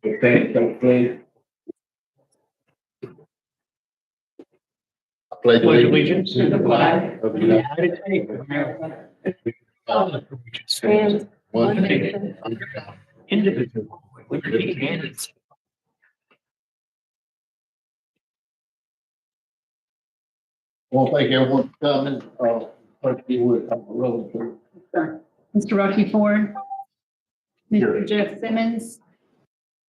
Thank you, please. I pledge allegiance to the flag of the United States of America, and to the republic for which it stands, one nation, under God, indivisible, with liberty and justice. Well, thank everyone for coming. Clerk, you would have a roll through. Mr. Rocky Ford, Here. Mr. Jeff Simmons,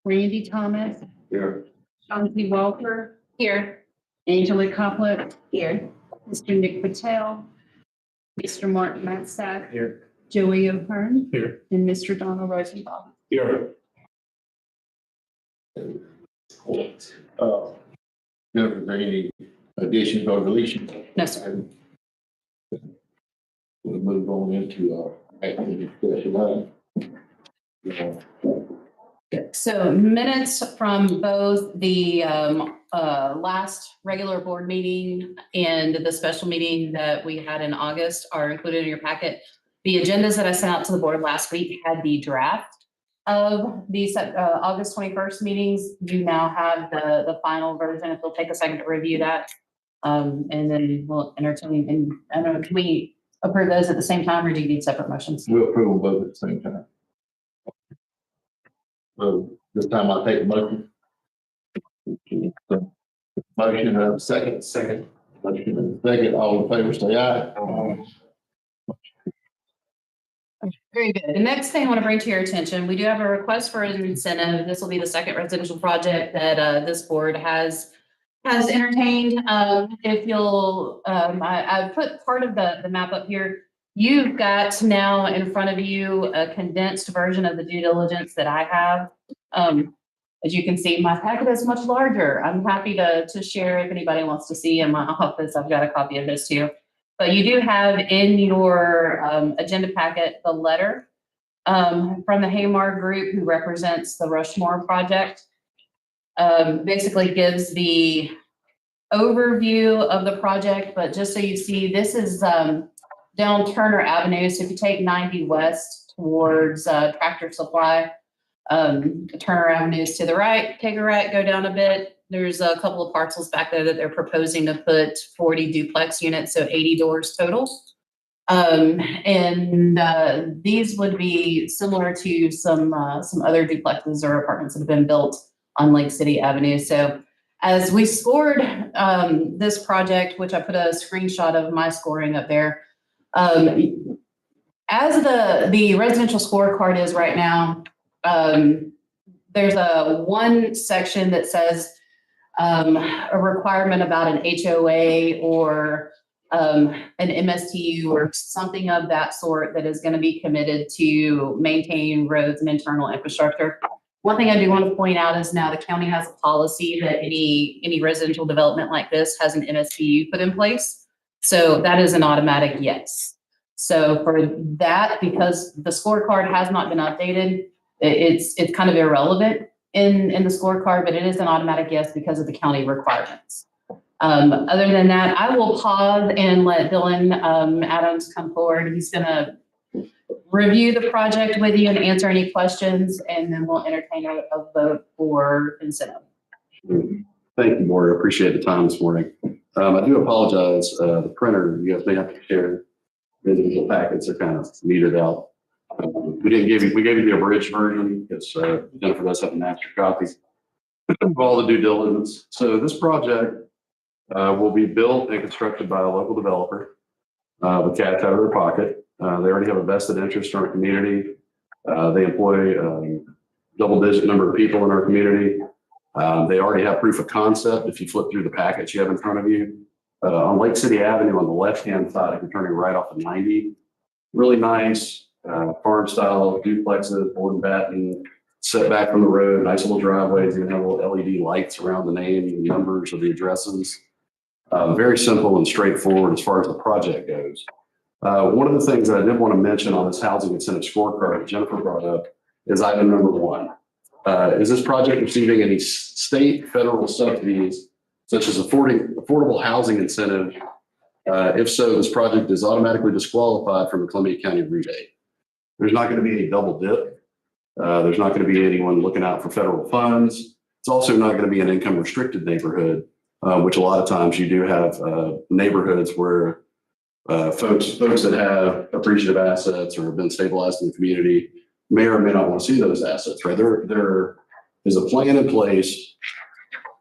Randy Thomas, Here. Chauncey Walker. Here. Angela Coplet. Here. Mr. Nick Patel, Mr. Mark Matsack, Here. Joey O'Hearn, Here. and Mr. Donald Rosenbaum. Here. Jennifer, is there any additions or deletions? No, sir. We'll move on into our activity discussion. So minutes from both the last regular board meeting and the special meeting that we had in August are included in your packet. The agendas that I sent out to the board last week had the draft of the August 21st meetings. You now have the final version. If you'll take a second to review that. And then we'll entertain, and I don't know, can we approve those at the same time, or do you need separate motions? We'll approve them both at the same time. So this time I'll take the motion. So, motion and a second. Second. Motion and a second. All in favor, say aye. Very good. The next thing I want to bring to your attention, we do have a request for an incentive. This will be the second residential project that this board has entertained. If you'll, I put part of the map up here. You've got now in front of you a condensed version of the due diligence that I have. As you can see, my packet is much larger. I'm happy to share if anybody wants to see in my office. I've got a copy of this too. But you do have in your agenda packet the letter from the Haymar Group, who represents the Rushmore project. Basically gives the overview of the project, but just so you see, this is down Turner Avenue. So if you take 90 west towards Tractor Supply, Turner Avenue is to the right, take a right, go down a bit. There's a couple of parcels back there that they're proposing to put 40 duplex units, so 80 doors total. These would be similar to some other duplexes or apartments that have been built on Lake City Avenue. So as we scored this project, which I put a screenshot of my scoring up there, as the residential scorecard is right now, there's one section that says a requirement about an HOA or an MSTU or something of that sort that is going to be committed to maintain roads and internal infrastructure. One thing I do want to point out is now the county has a policy that any residential development like this has an MSTU put in place. So that is an automatic yes. So for that, because the scorecard has not been updated, it's kind of irrelevant in the scorecard, but it is an automatic yes because of the county requirements. Other than that, I will pause and let Dylan Adams come forward. He's going to review the project with you and answer any questions, and then we'll entertain a vote for incentive. Thank you, board. I appreciate the time this morning. I do apologize. The printer, you guys may have to share individual packets are kind of metered out. We gave you the abridged version because Jennifer does have a master copy of all the due diligence. So this project will be built and constructed by a local developer with cash out of their pocket. They already have a vested interest in our community. They employ a double-digit number of people in our community. They already have proof of concept. If you flip through the packets you have in front of you, on Lake City Avenue on the left-hand side, if you're turning right off of 90, really nice farm-style duplexes, board and batten, set back from the road, nice little driveways. You have little LED lights around the name and numbers of the addresses. Very simple and straightforward as far as the project goes. One of the things that I did want to mention on this housing incentive scorecard that Jennifer brought up is item number 1. Is this project receiving any state, federal subsidies, such as affordable housing incentive? If so, this project is automatically disqualified from the Columbia County rebate. There's not going to be any double dip. There's not going to be anyone looking out for federal funds. It's also not going to be an income restricted neighborhood, which a lot of times you do have neighborhoods where folks that have appreciative assets or have been stabilized in the community may or may not want to see those assets, right? There is a plan in place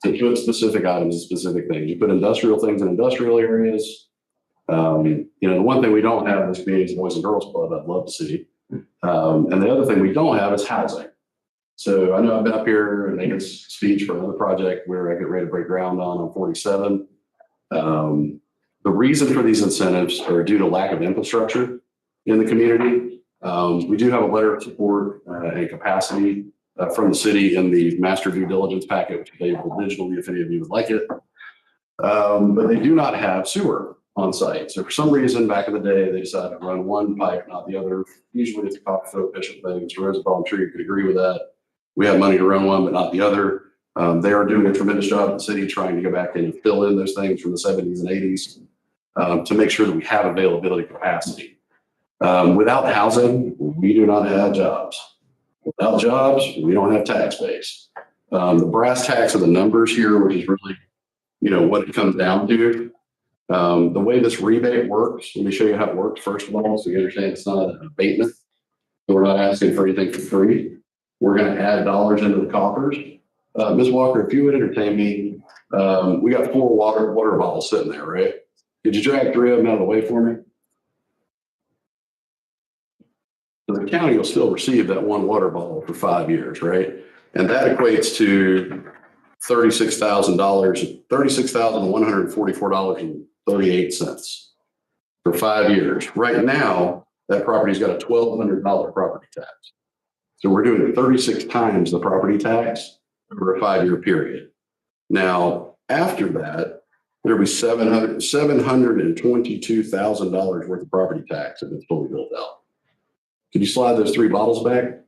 to put specific items in specific things. You put industrial things in industrial areas. The one thing we don't have in this community is a Boys and Girls Club. I'd love to see. And the other thing we don't have is housing. So I know I've been up here and made a speech for another project where I get ready to break ground on 47. The reason for these incentives are due to lack of infrastructure in the community. We do have a letter of support and capacity from the city in the master due diligence packet, which is available digitally if any of you would like it. But they do not have sewer on site. So for some reason, back in the day, they decided to run one pipe, not the other. Usually it's a cost-efficient thing. Mr. Rosenbaum, I'm sure you could agree with that. We have money to run one, but not the other. They are doing a tremendous job in the city trying to go back in and fill in those things from the 70s and 80s to make sure that we have availability capacity. Without housing, we do not have jobs. Without jobs, we don't have tax base. The brass tacks of the numbers here, which is really, what it comes down to. The way this rebate works, let me show you how it works first of all, so you understand it's not an abatement. So we're not asking for anything for free. We're going to add dollars into the coffers. Ms. Walker, if you would entertain me, we got 4 water bottles sitting there, right? Could you drag 3 of them out of the way for me? So the county will still receive that 1 water bottle for 5 years, right? And that equates to $36,000, $36,144.38 for 5 years. Right now, that property's got a $1,200 property tax. So we're doing 36 times the property tax over a 5-year period. Now, after that, there'll be $722,000 worth of property tax if it's fully built out. Could you slide those 3 bottles back?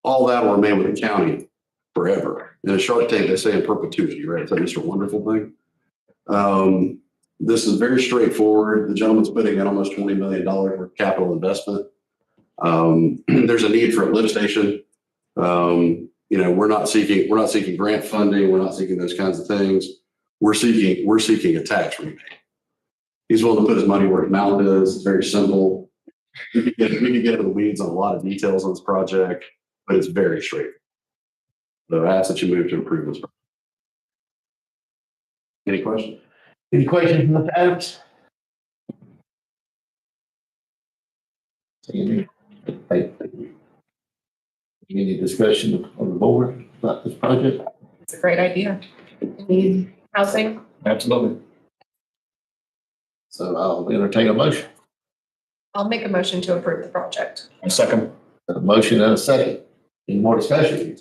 All that will remain with the county forever. In a Shark Tank, they say in perpetuity, right? Is that Mr. Wonderful thing? This is very straightforward. The gentleman's putting in almost $20 million worth of capital investment. There's a need for a lift station. We're not seeking grant funding. We're not seeking those kinds of things. We're seeking a tax rebate. He's willing to put his money where his mouth is. It's very simple. We could get into the weeds on a lot of details on this project, but it's very straightforward. So I ask that you move to approve this. Any questions? Any questions, Mr. Adams? Thank you. Any discussion on the board about this project? It's a great idea. Need housing? Absolutely. So I'll entertain a motion. I'll make a motion to approve the project. A second. A motion and a second. Any more discussion?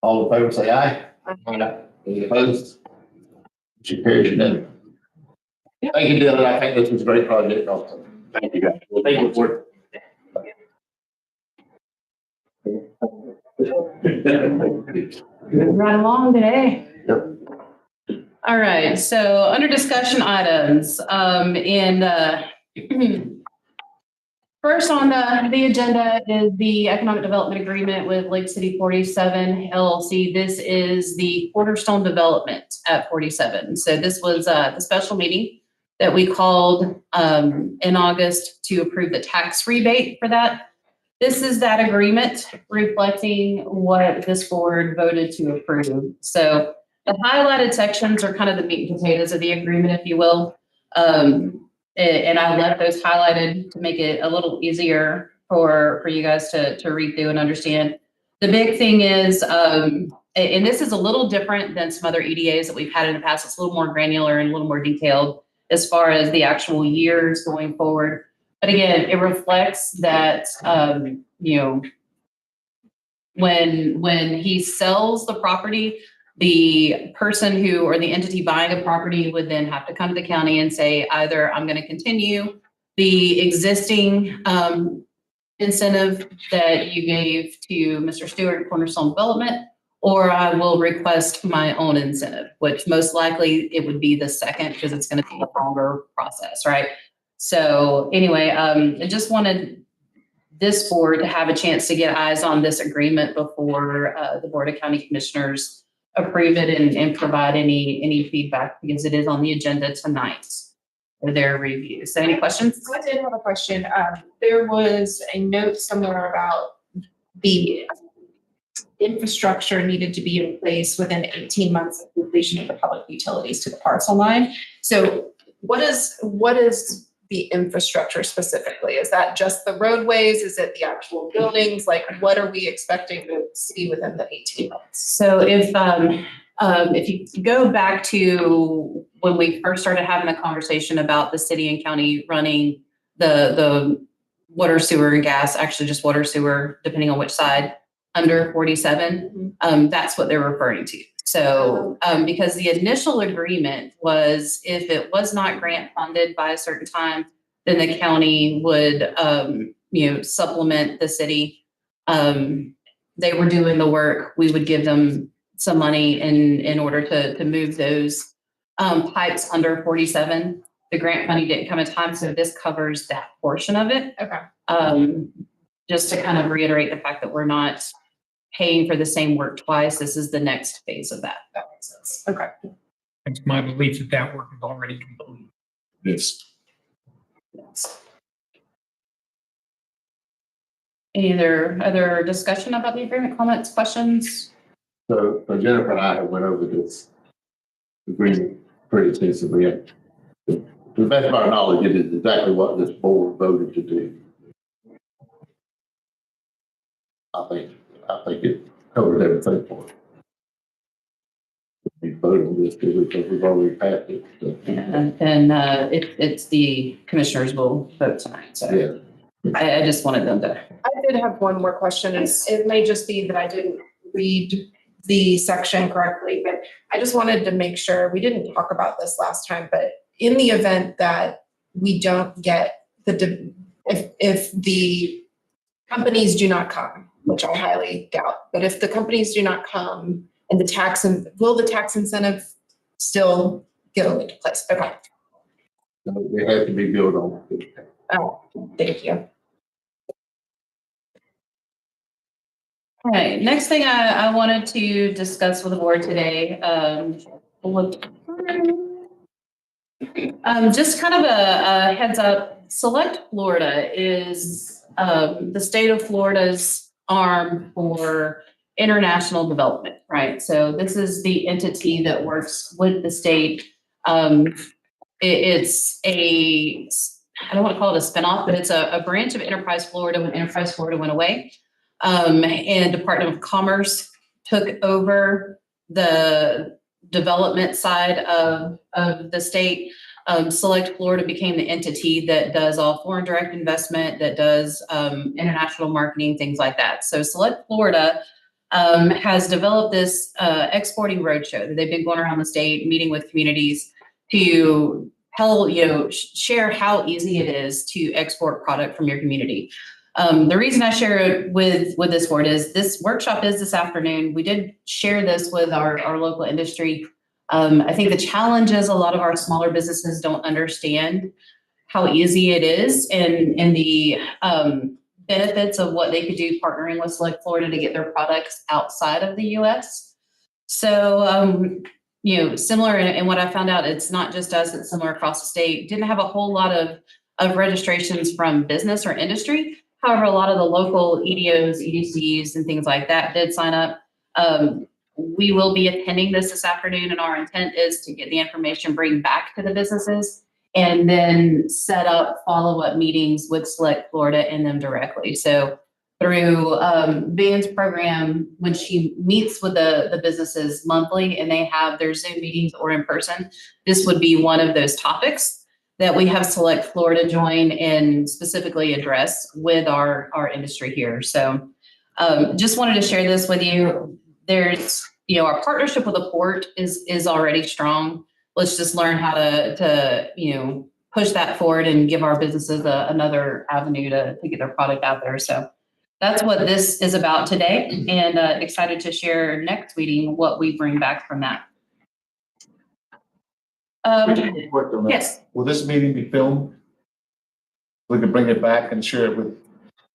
All in favor, say aye. Aye. Any opposed? Motion carries unanimously. Thank you, Dylan. I think this was a great project also. Thank you, guys. Well, thank you for it. Moving right along today. All right, so under discussion items, first on the agenda is the economic development agreement with Lake City 47 LLC. This is the cornerstone development at 47. So this was the special meeting that we called in August to approve the tax rebate for that. This is that agreement reflecting what this board voted to approve. So the highlighted sections are kind of the meat and potatoes of the agreement, if you will. And I left those highlighted to make it a little easier for you guys to read through and understand. The big thing is, and this is a little different than some other EDAs that we've had in the past. It's a little more granular and a little more detailed as far as the actual years going forward. But again, it reflects that, when he sells the property, the person who, or the entity buying a property would then have to come to the county and say, either I'm going to continue the existing incentive that you gave to Mr. Stewart, Cornerstone Development, or I will request my own incentive, which most likely it would be the second because it's going to be a longer process, right? So anyway, I just wanted this board to have a chance to get eyes on this agreement before the Board of County Commissioners approve it and provide any feedback, because it is on the agenda tonight for their review. So any questions? I did have a question. There was a note somewhere about the infrastructure needed to be in place within 18 months of completion of the public utilities to the parcel line. So what is the infrastructure specifically? Is that just the roadways? Is it the actual buildings? Like, what are we expecting to see within the 18 months? So if you go back to when we first started having the conversation about the city and county running the water, sewer, and gas, actually just water, sewer, depending on which side, under 47, that's what they're referring to. So because the initial agreement was if it was not grant funded by a certain time, then the county would, supplement the city. They were doing the work. We would give them some money in order to move those pipes under 47. The grant money didn't come in time, so this covers that portion of it. Okay. Just to kind of reiterate the fact that we're not paying for the same work twice. This is the next phase of that. That makes sense. Okay. It's my belief that that work is already complete. Yes. Yes. Any other discussion about the agreement, comments, questions? So Jennifer and I have went over this agreement pretty extensively. And to the best of our knowledge, it is exactly what this board voted to do. I think it covers everything for it. We voted on this because we've already passed it. So. And it's the commissioners will vote tonight. So Yeah. I just wanted them to. I did have one more question. It may just be that I didn't read the section correctly, but I just wanted to make sure, we didn't talk about this last time, but in the event that we don't get if the companies do not come, which I highly doubt, but if the companies do not come and will the tax incentive still get into place? Okay. So it has to be built on. Oh, thank you. All right, next thing I wanted to discuss with the board today, just kind of a heads up, Select Florida is the state of Florida's arm for international development, right? So this is the entity that works with the state. It's I don't want to call it a spinoff, but it's a branch of Enterprise Florida when Enterprise Florida went away. And Department of Commerce took over the development side of the state. Select Florida became the entity that does all foreign direct investment, that does international marketing, things like that. So Select Florida has developed this exporting roadshow that they've been going around the state, meeting with communities to share how easy it is to export product from your community. The reason I share it with this board is this workshop is this afternoon. We did share this with our local industry. I think the challenge is a lot of our smaller businesses don't understand how easy it is and the benefits of what they could do partnering with Select Florida to get their products outside of the US. So, similar in what I found out, it's not just us, it's similar across the state. Didn't have a whole lot of registrations from business or industry. However, a lot of the local EDOs, EDCs, and things like that did sign up. We will be attending this afternoon, and our intent is to get the information, bring back to the businesses, and then set up follow-up meetings with Select Florida and them directly. So through Van's program, when she meets with the businesses monthly and they have their Zoom meetings or in person, this would be one of those topics that we have Select Florida join and specifically address with our industry here. So just wanted to share this with you. There's, our partnership with the port is already strong. Let's just learn how to push that forward and give our businesses another avenue to get their product out there. So that's what this is about today, and excited to share next meeting what we bring back from that. Yes. Will this meeting be filmed? We can bring it back and share it with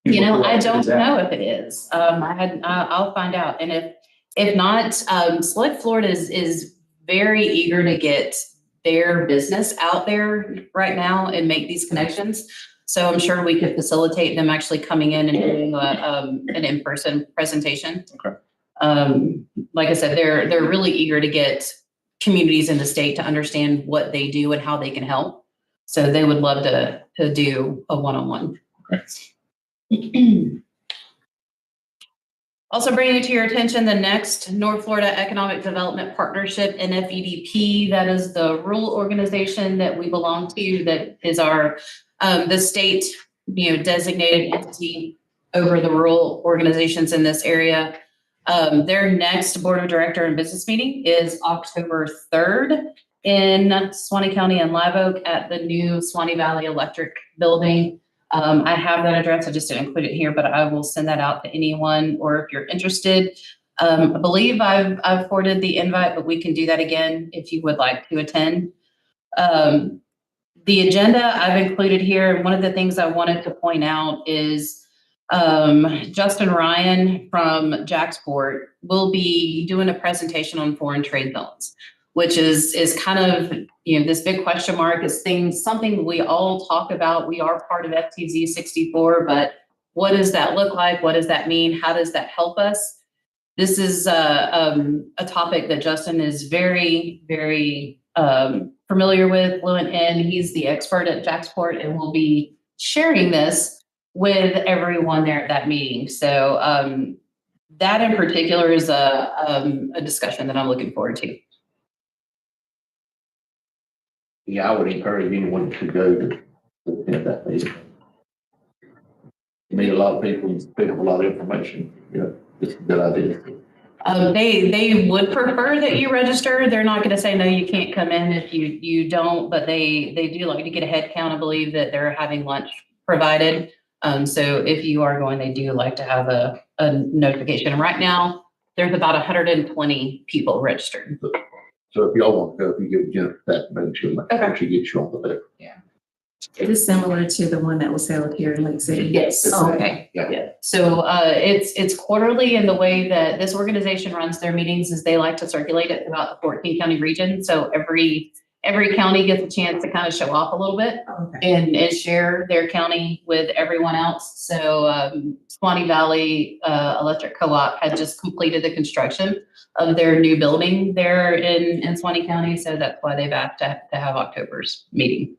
You know, I don't know if it is. I'll find out. And if not, Select Florida is very eager to get their business out there right now and make these connections. So I'm sure we could facilitate them actually coming in and doing an in-person presentation. Okay. Like I said, they're really eager to get communities in the state to understand what they do and how they can help. So they would love to do a one-on-one. Also bringing to your attention the next North Florida Economic Development Partnership, NFEDP. That is the rural organization that we belong to. That is our the state, designated entity over the rural organizations in this area. Their next board of director and business meeting is October 3rd in Suwannee County and Live Oak at the new Suwannee Valley Electric building. I have that address. I just didn't include it here, but I will send that out to anyone, or if you're interested. I believe I've forwarded the invite, but we can do that again if you would like to attend. The agenda I've included here, and one of the things I wanted to point out is Justin Ryan from Jacksport will be doing a presentation on foreign trade zones, which is kind of, this big question mark is something we all talk about. We are part of FTZ 64, but what does that look like? What does that mean? How does that help us? This is a topic that Justin is very, very familiar with, fluent in. He's the expert at Jacksport and will be sharing this with everyone there at that meeting. So that in particular is a discussion that I'm looking forward to. Yeah, I would encourage anyone to go to attend that meeting. Meet a lot of people and pick up a lot of information. It's a good idea. They would prefer that you register. They're not going to say, no, you can't come in if you don't, but they do like to get a head count. I believe that they're having lunch provided. So if you are going, they do like to have a notification. And right now, there's about 120 people registered. So if y'all want to go, if you get Jennifer that, make sure she gets you on the list. It is similar to the one that was held here in Lake City. Yes. Oh, Okay. Yeah. So it's quarterly, and the way that this organization runs their meetings is they like to circulate it throughout the 14 county region. So every county gets a chance to kind of show off a little bit and share their county with everyone else. So Suwannee Valley Electric Co-op had just completed the construction of their new building there in Suwannee County. So that's why they've asked to have October's meeting.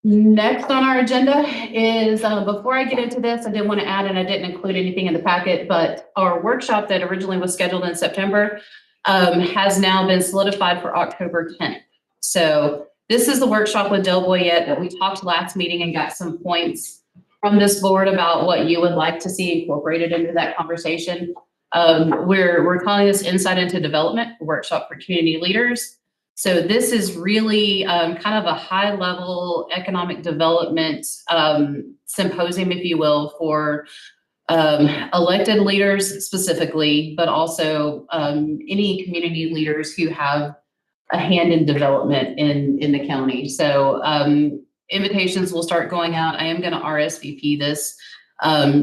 Next on our agenda is, before I get into this, I did want to add, and I didn't include anything in the packet, but our workshop that originally was scheduled in September has now been solidified for October 10th. So this is the workshop with Del Boyette that we talked last meeting and got some points from this board about what you would like to see incorporated into that conversation. We're calling this Insight into Development, a workshop for community leaders. So this is really kind of a high-level economic development symposium, if you will, for elected leaders specifically, but also any community leaders who have a hand in development in the county. So invitations will start going out. I am going to RSVP this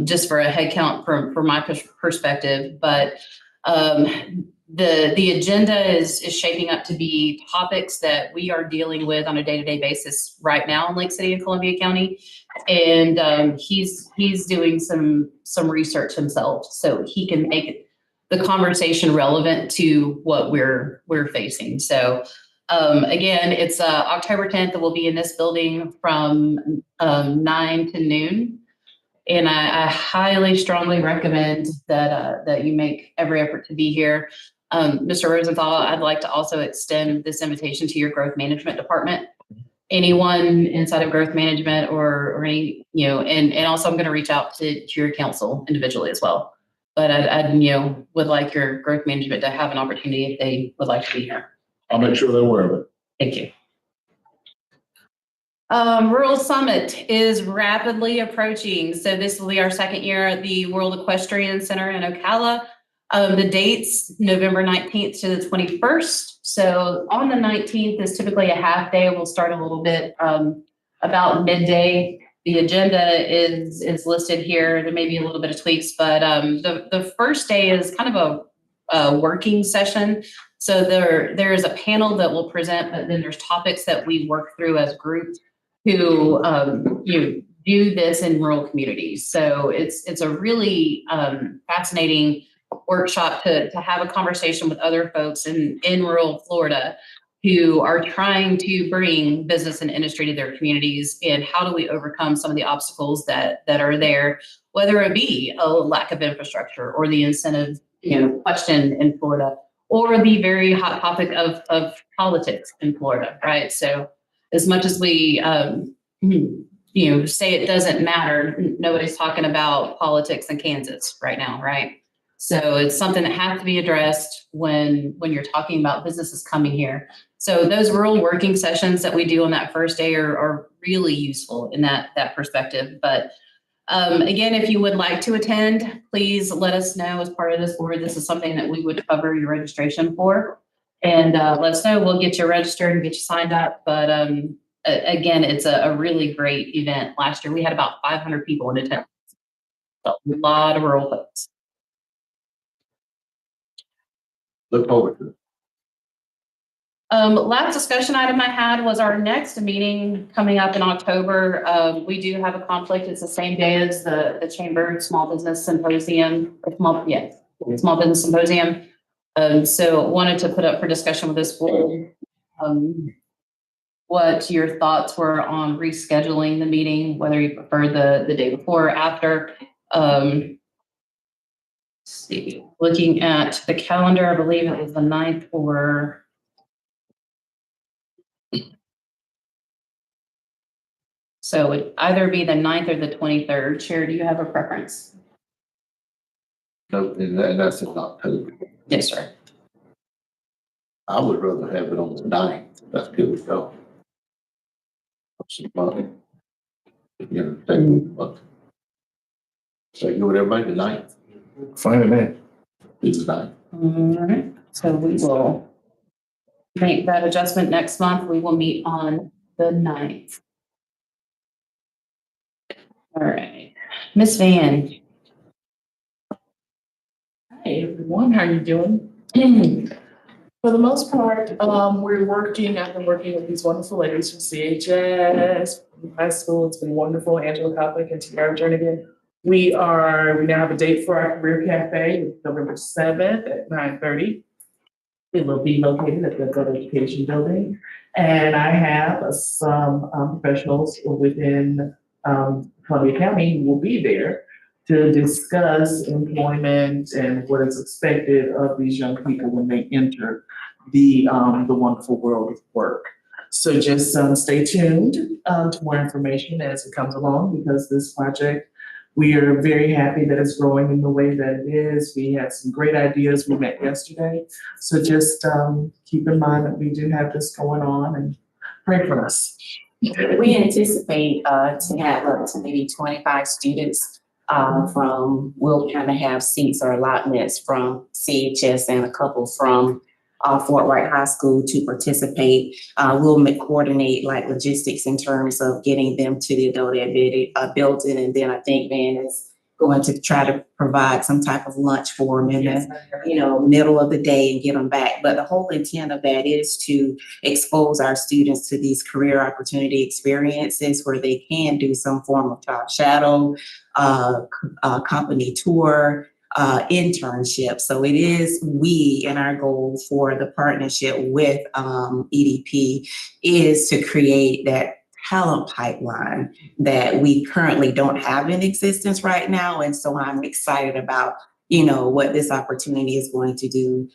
just for a head count from my perspective, but the agenda is shaping up to be topics that we are dealing with on a day-to-day basis right now in Lake City and Columbia County. And he's doing some research himself so he can make the conversation relevant to what we're facing. So again, it's October 10th. It will be in this building from 9 to noon. And I highly, strongly recommend that you make every effort to be here. Mr. Rosenthal, I'd like to also extend this invitation to your growth management department. Anyone inside of growth management or any, and also I'm going to reach out to your council individually as well. But I would like your growth management to have an opportunity if they would like to be here. I'll make sure they're aware of it. Thank you. Rural Summit is rapidly approaching. So this will be our second year at the World Equestrian Center in Ocala. The dates, November 19th to the 21st. So on the 19th is typically a half day. We'll start a little bit about midday The agenda is listed here. There may be a little bit of tweaks, but the first day is kind of a working session. So there is a panel that will present, but then there's topics that we work through as groups who do this in rural communities. So it's a really fascinating workshop to have a conversation with other folks in rural Florida who are trying to bring business and industry to their communities, and how do we overcome some of the obstacles that are there, whether it be a lack of infrastructure or the incentive question in Florida, or the very hot topic of politics in Florida, right? So as much as we say it doesn't matter, nobody's talking about politics in Kansas right now, right? So it's something that has to be addressed when you're talking about businesses coming here. So those rural working sessions that we do on that first day are really useful in that perspective. But again, if you would like to attend, please let us know as part of this board. This is something that we would cover your registration for. And let us know. We'll get you registered and get you signed up. But again, it's a really great event. Last year, we had about 500 people in attendance. So a lot of rural folks. Look forward to it. Last discussion item I had was our next meeting coming up in October. We do have a conflict. It's the same day as the Chamber Small Business Symposium, Small Business Symposium. So wanted to put up for discussion with this board, what your thoughts were on rescheduling the meeting, whether you prefer the day before or after. Let's see, looking at the calendar, I believe it was the 9th or so it would either be the 9th or the 23rd. Chair, do you have a preference? No, and that's in October. Yes, sir. I would rather have it on the 9th. That's good to go. Some money. Take a month. So go with everybody the 9th. Fine, man. It's the 9th. All right. So we will make that adjustment next month. We will meet on the 9th. All right. Miss Van. Hi, everyone. How are you doing? For the most part, I've been working with these wonderful ladies from CHS, from high school. It's been wonderful. Angela Koplik and Tiara Jernigan. We now have a date for our career cafe. It's November 7th at 9:30. It will be located at the Adult Education Building. And I have some professionals within Columbia County who will be there to discuss employment and what is expected of these young people when they enter the wonderful world of work. So just stay tuned to more information as it comes along, because this project, we are very happy that it's growing in the way that it is. We had some great ideas. We met yesterday. So just keep in mind that we do have this going on, and pray for us. We anticipate to have up to maybe 25 students we'll kind of have seats or allotments from CHS and a couple from Fort Wright High School to participate. We'll coordinate like logistics in terms of getting them to the adult ed building, and then I think Van is going to try to provide some type of lunch for them in the middle of the day and get them back. But the whole intent of that is to expose our students to these career opportunity experiences where they can do some form of job shadow, company tour, internship. So it is and our goal for the partnership with EDP is to create that talent pipeline that we currently don't have in existence right now. And so I'm excited about, what this opportunity is going to do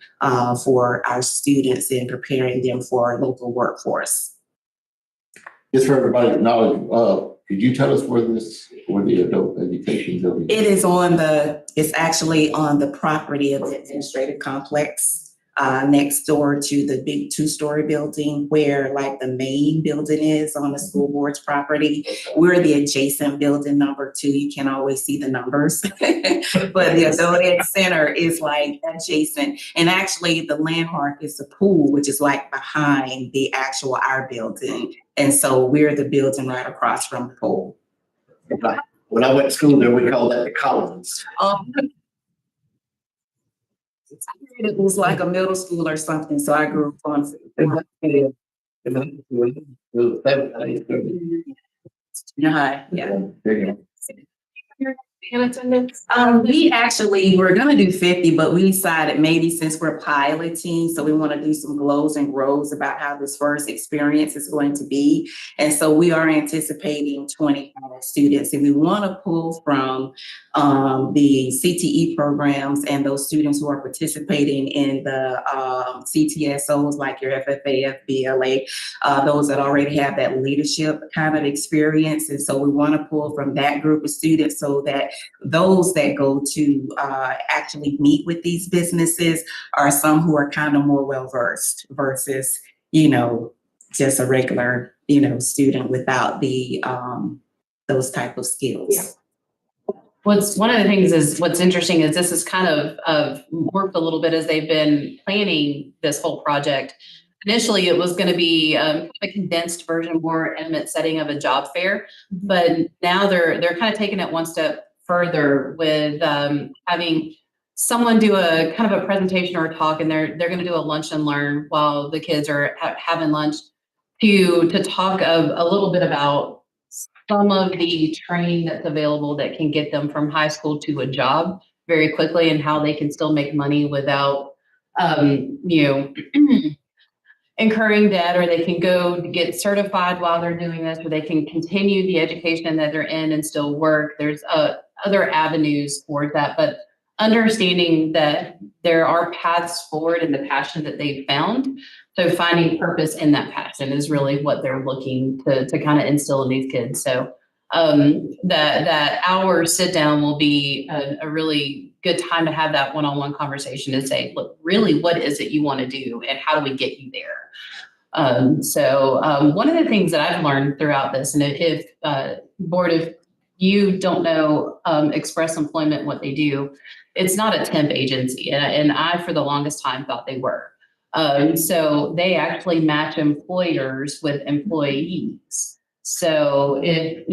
for our students in preparing them for our local workforce. Just for everybody's knowledge, could you tell us where the adult education building? It's actually on the property of the administrative complex. Next door to the big 2-story building where like the main building is on the school board's property. We're the adjacent building number 2. You can't always see the numbers, but the adult ed center is like adjacent. And actually the landmark is the pool, which is like behind the actual our building. And so we're the building right across from the pool. When I went to school there, we called that the Collins. It was like a middle school or something, so I grew up on. High, yeah. In attendance? We actually were gonna do 50, but we decided maybe since we're piloting, so we want to do some glows and grows about how this first experience is going to be. And so we are anticipating 25 students, and we want to pull from the CTE programs and those students who are participating in the CTSOs like your FFA, FBLA, those that already have that leadership kind of experience. And so we want to pull from that group of students so that those that go to actually meet with these businesses are some who are kind of more well-versed versus, just a regular, student without the those type of skills. Yeah. One of the things is what's interesting is this is kind of worked a little bit as they've been planning this whole project. Initially, it was going to be a condensed version, more intimate setting of a job fair, but now they're kind of taking it one step further with having someone do a kind of a presentation or a talk, and they're going to do a lunch and learn while the kids are having lunch to talk a little bit about some of the training that's available that can get them from high school to a job very quickly, and how they can still make money without incurring debt, or they can go get certified while they're doing this, or they can continue the education that they're in and still work. There's other avenues for that, but understanding that there are paths forward in the passion that they've found. So finding purpose in that passion is really what they're looking to kind of instill in these kids. So that our sit down will be a really good time to have that one-on-one conversation and say, look, really, what is it you want to do and how do we get you there? So one of the things that I've learned throughout this, and if you don't know Express Employment, what they do, it's not a temp agency. And I, for the longest time, thought they were. So they actually match employers with employees. So if,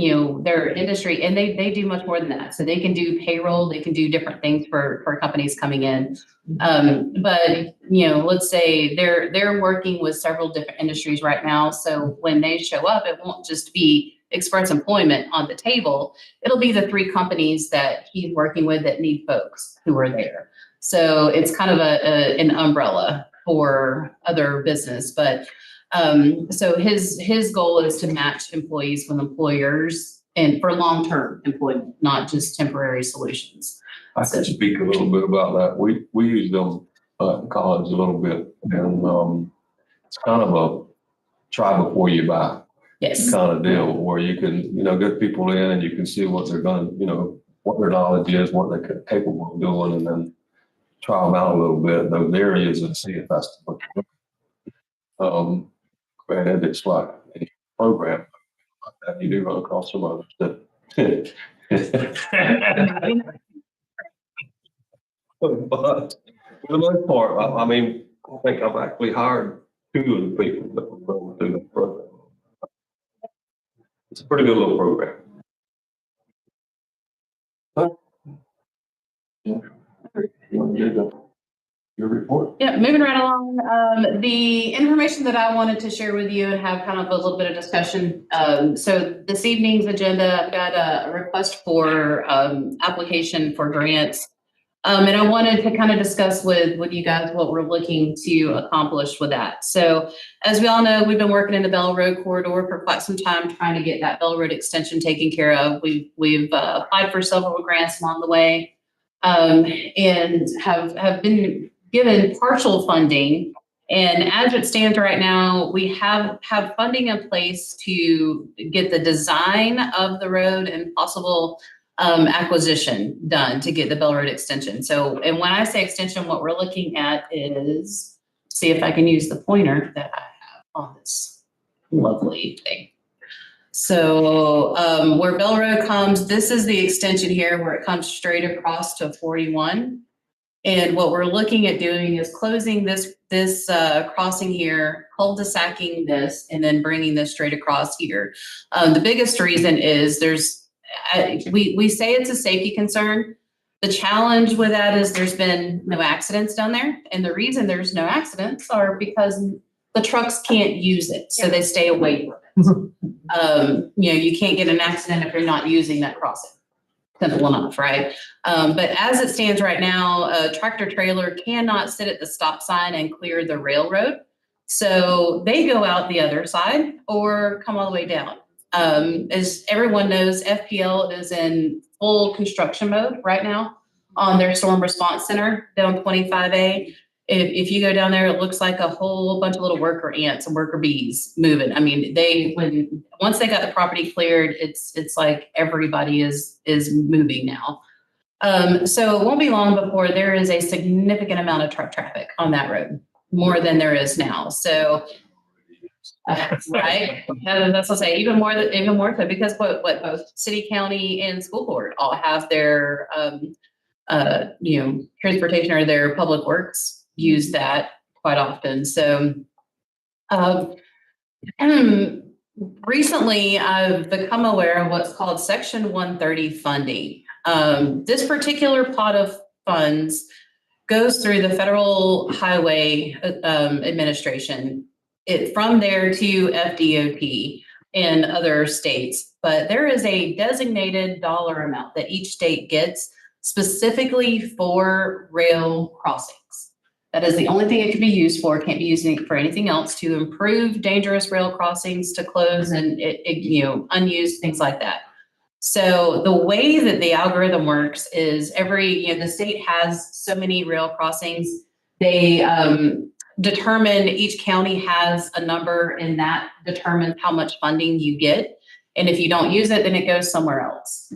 their industry, and they do much more than that. So they can do payroll, they can do different things for companies coming in. But, let's say they're working with several different industries right now. So when they show up, it won't just be Express Employment on the table. It'll be the 3 companies that he's working with that need folks who are there. So it's kind of an umbrella for other business, but so his goal is to match employees with employers and for long-term employment, not just temporary solutions. I can speak a little bit about that. We use them in college a little bit, and it's kind of a try before you buy Yes. kind of deal where you can, get people in and you can see what they're going to, what their knowledge is, what they're capable of doing, and then try them out a little bit in those areas and see if that's granted, it's like a program that you do run across some others that but for the most part, I think I've actually hired 2 of the people that were going through the program. It's a pretty good little program. Your report? Yeah, moving right along. The information that I wanted to share with you and have kind of a little bit of discussion. So this evening's agenda, I've got a request for application for grants. And I wanted to kind of discuss with you guys what we're looking to accomplish with that. So as we all know, we've been working in the Bell Road corridor for quite some time, trying to get that Bell Road extension taken care of. We've applied for several grants along the way, and have been given partial funding. And as it stands right now, we have funding in place to get the design of the road and possible acquisition done to get the Bell Road extension. So, and when I say extension, what we're looking at is, see if I can use the pointer that I have on this lovely thing. So where Bell Road comes, this is the extension here where it comes straight across to 41. And what we're looking at doing is closing this crossing here, cul-de-sacking this, and then bringing this straight across here. The biggest reason is there's we say it's a safety concern. The challenge with that is there's been no accidents down there. And the reason there's no accidents are because the trucks can't use it, so they stay away from it. You can't get an accident if you're not using that crossing. Simple enough, right? But as it stands right now, a tractor trailer cannot sit at the stop sign and clear the railroad. So they go out the other side or come all the way down. As everyone knows, FPL is in full construction mode right now on their storm response center down 25A. If you go down there, it looks like a whole bunch of little worker ants and worker bees moving. I mean, once they got the property cleared, it's like everybody is moving now. So it won't be long before there is a significant amount of truck traffic on that road, more than there is now. So, right, that's what I say. Even more so, because what both city, county, and school board all have their transportation or their public works use that quite often. So recently I've become aware of what's called Section 130 funding. This particular pot of funds goes through the Federal Highway Administration. From there to FDOT and other states, but there is a designated dollar amount that each state gets specifically for rail crossings. That is the only thing it can be used for. It can't be used for anything else, to improve dangerous rail crossings, to close and unused, things like that. So the way that the algorithm works is the state has so many rail crossings. They determine, each county has a number, and that determines how much funding you get. And if you don't use it, then it goes somewhere else.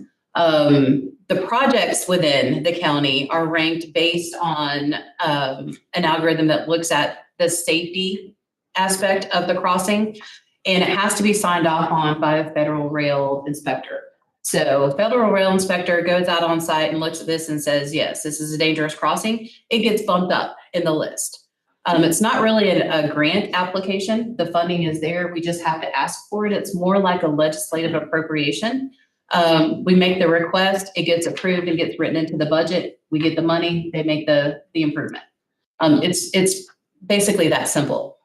The projects within the county are ranked based on an algorithm that looks at the safety aspect of the crossing, and it has to be signed off on by a federal rail inspector. So a federal rail inspector goes out on site and looks at this and says, yes, this is a dangerous crossing. It gets bumped up in the list. It's not really a grant application. The funding is there. We just have to ask for it. It's more like a legislative appropriation. We make the request, it gets approved and gets written into the budget. We get the money, they make the improvement. It's basically that simple.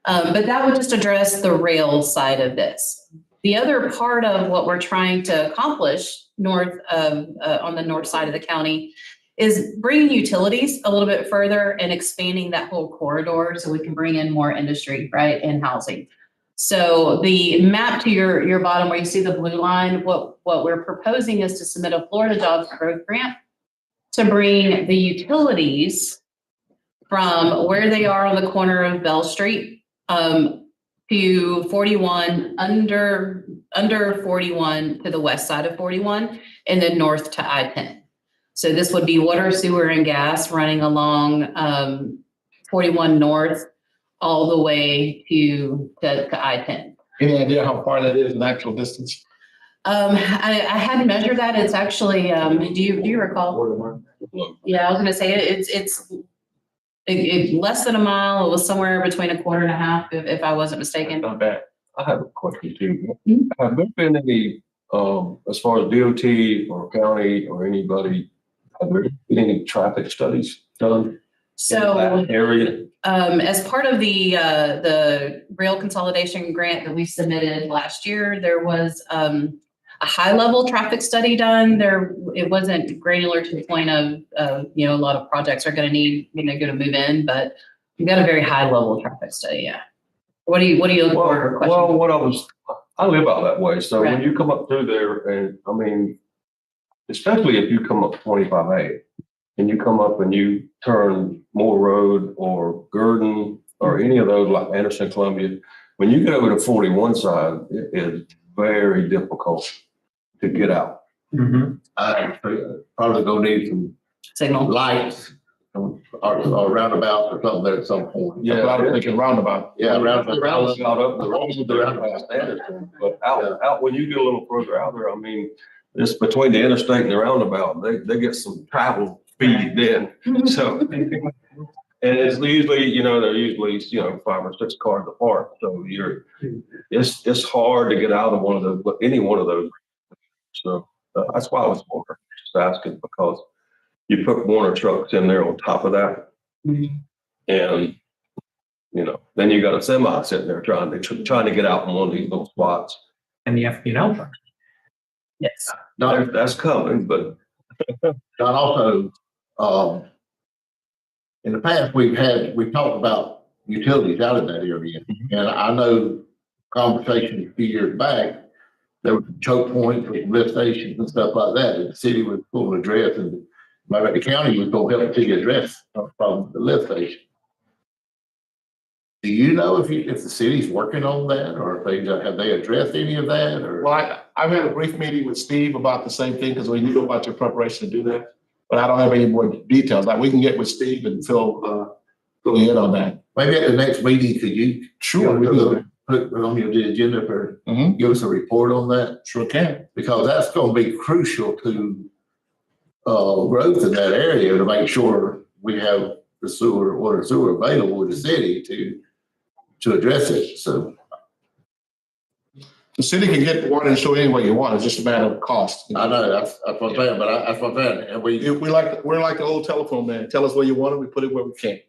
But that would just address the rail side of this. The other part of what we're trying to accomplish on the north side of the county is bringing utilities a little bit further and expanding that whole corridor so we can bring in more industry, right, and housing. So the map to your bottom where you see the blue line, what we're proposing is to submit a Florida Jobs Growth Grant to bring the utilities from where they are on the corner of Bell Street to 41, under 41 to the west side of 41, and then north to I-10. So this would be water, sewer, and gas running along 41 north all the way to I-10. Any idea how far that is in actual distance? I hadn't measured that. It's actually, do you recall? Yeah, I was gonna say it's less than a mile. It was somewhere between a quarter and a half, if I wasn't mistaken. Not bad. I have a question too. Have there been any, as far as DOT or county or anybody, have there been any traffic studies done? So in that area? As part of the rail consolidation grant that we submitted last year, there was a high-level traffic study done. It wasn't granular to the point of a lot of projects are going to need going to move in, but we got a very high-level traffic study. Yeah. What do you look for? Well, I live out that way, so Right. when you come up through there, and I mean, especially if you come up 25A. And you come up and you turn Moore Road or Gurdon or any of those like Anderson, Columbia, when you get over to 41 side, it is very difficult to get out. I probably gonna need some Signal. lights or roundabouts or something there at some point. Yeah, That's what I was thinking roundabout. Yeah, roundabout. Roundabout up the road, the roundabout Anderson, but out when you get a little further out there, I mean, it's between the interstate and the roundabout, they get some travel speed then. So, and it's usually, they're usually, 5 or 6 cars apart. So it's hard to get out of any one of those. So That's why I was more just asking, because you put Warner trucks in there on top of that. Mhm. And, then you got a semi sitting there trying to get out from one of these little spots. And the FPL truck. Yes. Don, That's coming, but also, in the past, we've talked about utilities out in that area. And I know conversations a few years back, there were choke points with lift stations and stuff like that. And the city was going to address, and maybe the county was going to help the city address from the lift station. Do you know if the city's working on that, or have they addressed any of that, or? Well, I've had a brief meeting with Steve about the same thing, because we knew about your preparation to do that, but I don't have any more details. Like, we can get with Steve and fill in on that. Maybe at the next meeting, could you? Sure, we can do that. Put it on the agenda for, Mhm. give us a report on that, Sure can. because that's gonna be crucial to growth in that area, to make sure we have the water and sewer available in the city to address it, so. The city can get water and sewer any way you want. It's just a matter of cost. I know, that's what I'm saying, but that's what I'm saying, and We're like the old telephone man. Tell us where you want it, we put it where we can.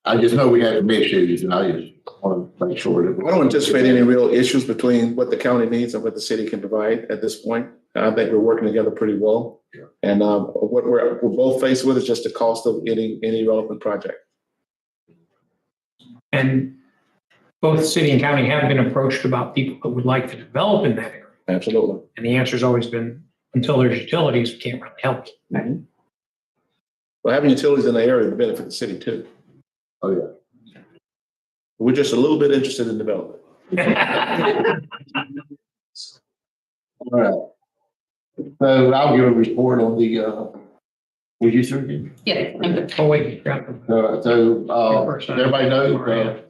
I just know we had some issues, and I just want to make sure that. I don't anticipate any real issues between what the county needs and what the city can provide at this point. I think we're working together pretty well. Yeah. And what we're both faced with is just the cost of any relevant project. And both city and county have been approached about people that would like to develop in that area. Absolutely. And the answer's always been, until there's utilities, we can't really help. Well, having utilities in the area would benefit the city too. Oh, yeah. We're just a little bit interested in development. All right. So I'll give a report on the, would you, sir? Yeah. I'm good. Oh, wait, got them. Does everybody know,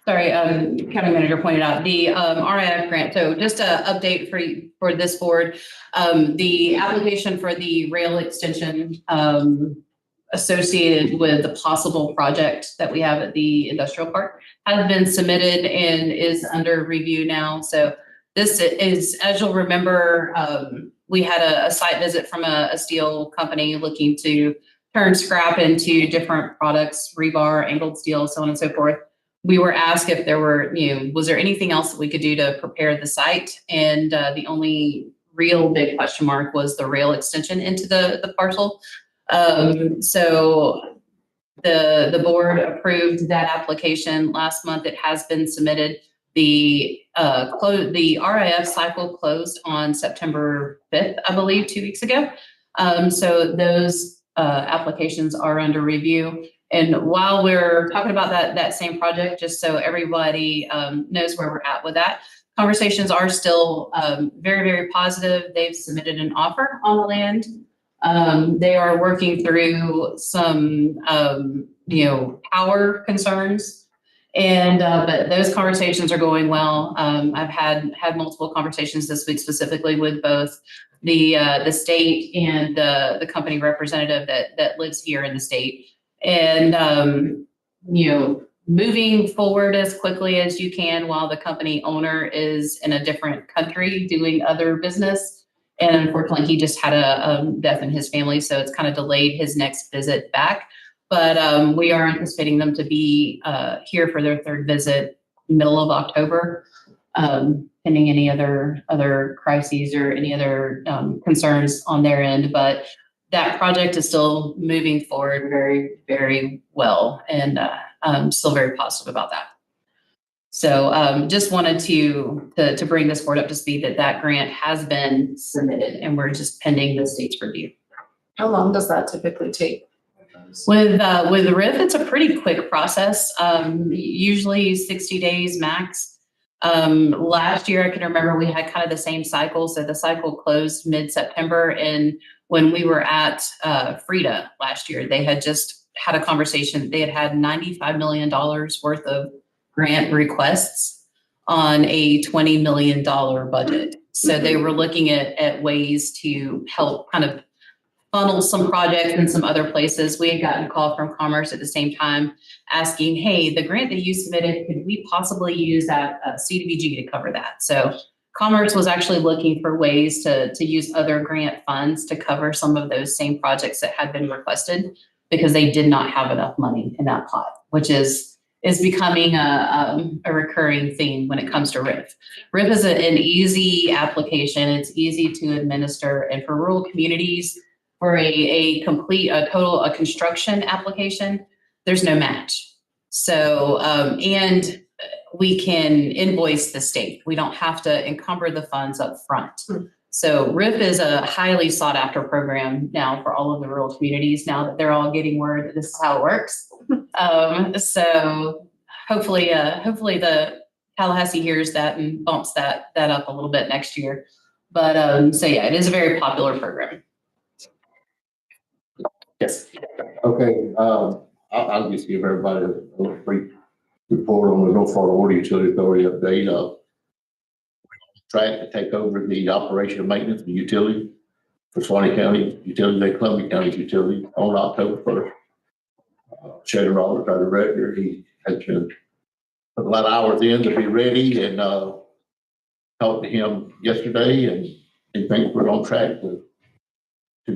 Sorry, County Manager pointed out the RIF grant. So just an update for this board. The application for the rail extension associated with the possible project that we have at the industrial park has been submitted and is under review now. So this is, as you'll remember, we had a site visit from a steel company looking to turn scrap into different products, rebar, angled steel, so on and so forth. We were asked if there were, was there anything else that we could do to prepare the site? And the only real big question mark was the rail extension into the parcel. So the board approved that application last month. It has been submitted. The RIF cycle closed on September 5th, I believe, 2 weeks ago. So those applications are under review. And while we're talking about that same project, just so everybody knows where we're at with that, conversations are still very, very positive. They've submitted an offer on the land. They are working through some, power concerns. And, but those conversations are going well. I've had multiple conversations this week, specifically with both the state and the company representative that lives here in the state. And, moving forward as quickly as you can while the company owner is in a different country doing other business. And unfortunately, he just had a death in his family, so it's kind of delayed his next visit back. But we are anticipating them to be here for their third visit, middle of October, pending any other crises or any other concerns on their end. But that project is still moving forward very, very well, and I'm still very positive about that. So just wanted to bring this forward up to speed that grant has been submitted, and we're just pending the state's review. How long does that typically take? With the RIF, it's a pretty quick process, usually 60 days max. Last year, I can remember we had kind of the same cycle. So the cycle closed mid-September. And when we were at Frida last year, they had just had a conversation. They had $95 million worth of grant requests on a $20 million budget. So they were looking at ways to help kind of funnel some projects in some other places. We had gotten a call from Commerce at the same time asking, hey, the grant that you submitted, could we possibly use that CDBG to cover that? So Commerce was actually looking for ways to use other grant funds to cover some of those same projects that had been requested because they did not have enough money in that pot, which is becoming a recurring theme when it comes to RIF. RIF is an easy application. It's easy to administer. And for rural communities, for a construction application, there's no match. So, and we can invoice the state. We don't have to encumber the funds up front. So RIF is a highly sought after program now for all of the rural communities now that they're all getting word that this is how it works. So hopefully the Tallahassee hears that and bumps that up a little bit next year. But so yeah, it is a very popular program. Yes. Okay, I'll just give everybody a little brief report on the North Florida Water Utility Authority update. Track to take over the operation and maintenance of the utility for Swanee County Utility, Columbia County's utility on October 1st. Shadow Roberts, our director, he has been put a lot of hours in to be ready, and talked to him yesterday, and he thinks we're on track to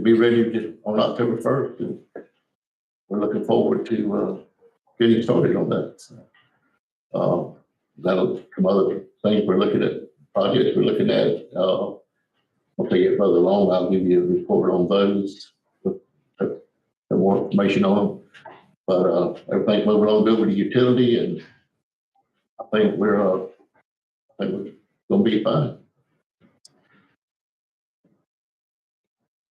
be ready just on October 1st. And we're looking forward to getting started on that. That'll some other things we're looking at, projects we're looking at. Once I get further along, I'll give you a report on those, have more information on them. But everything's moving along good with the utility, and I think we're gonna be fine.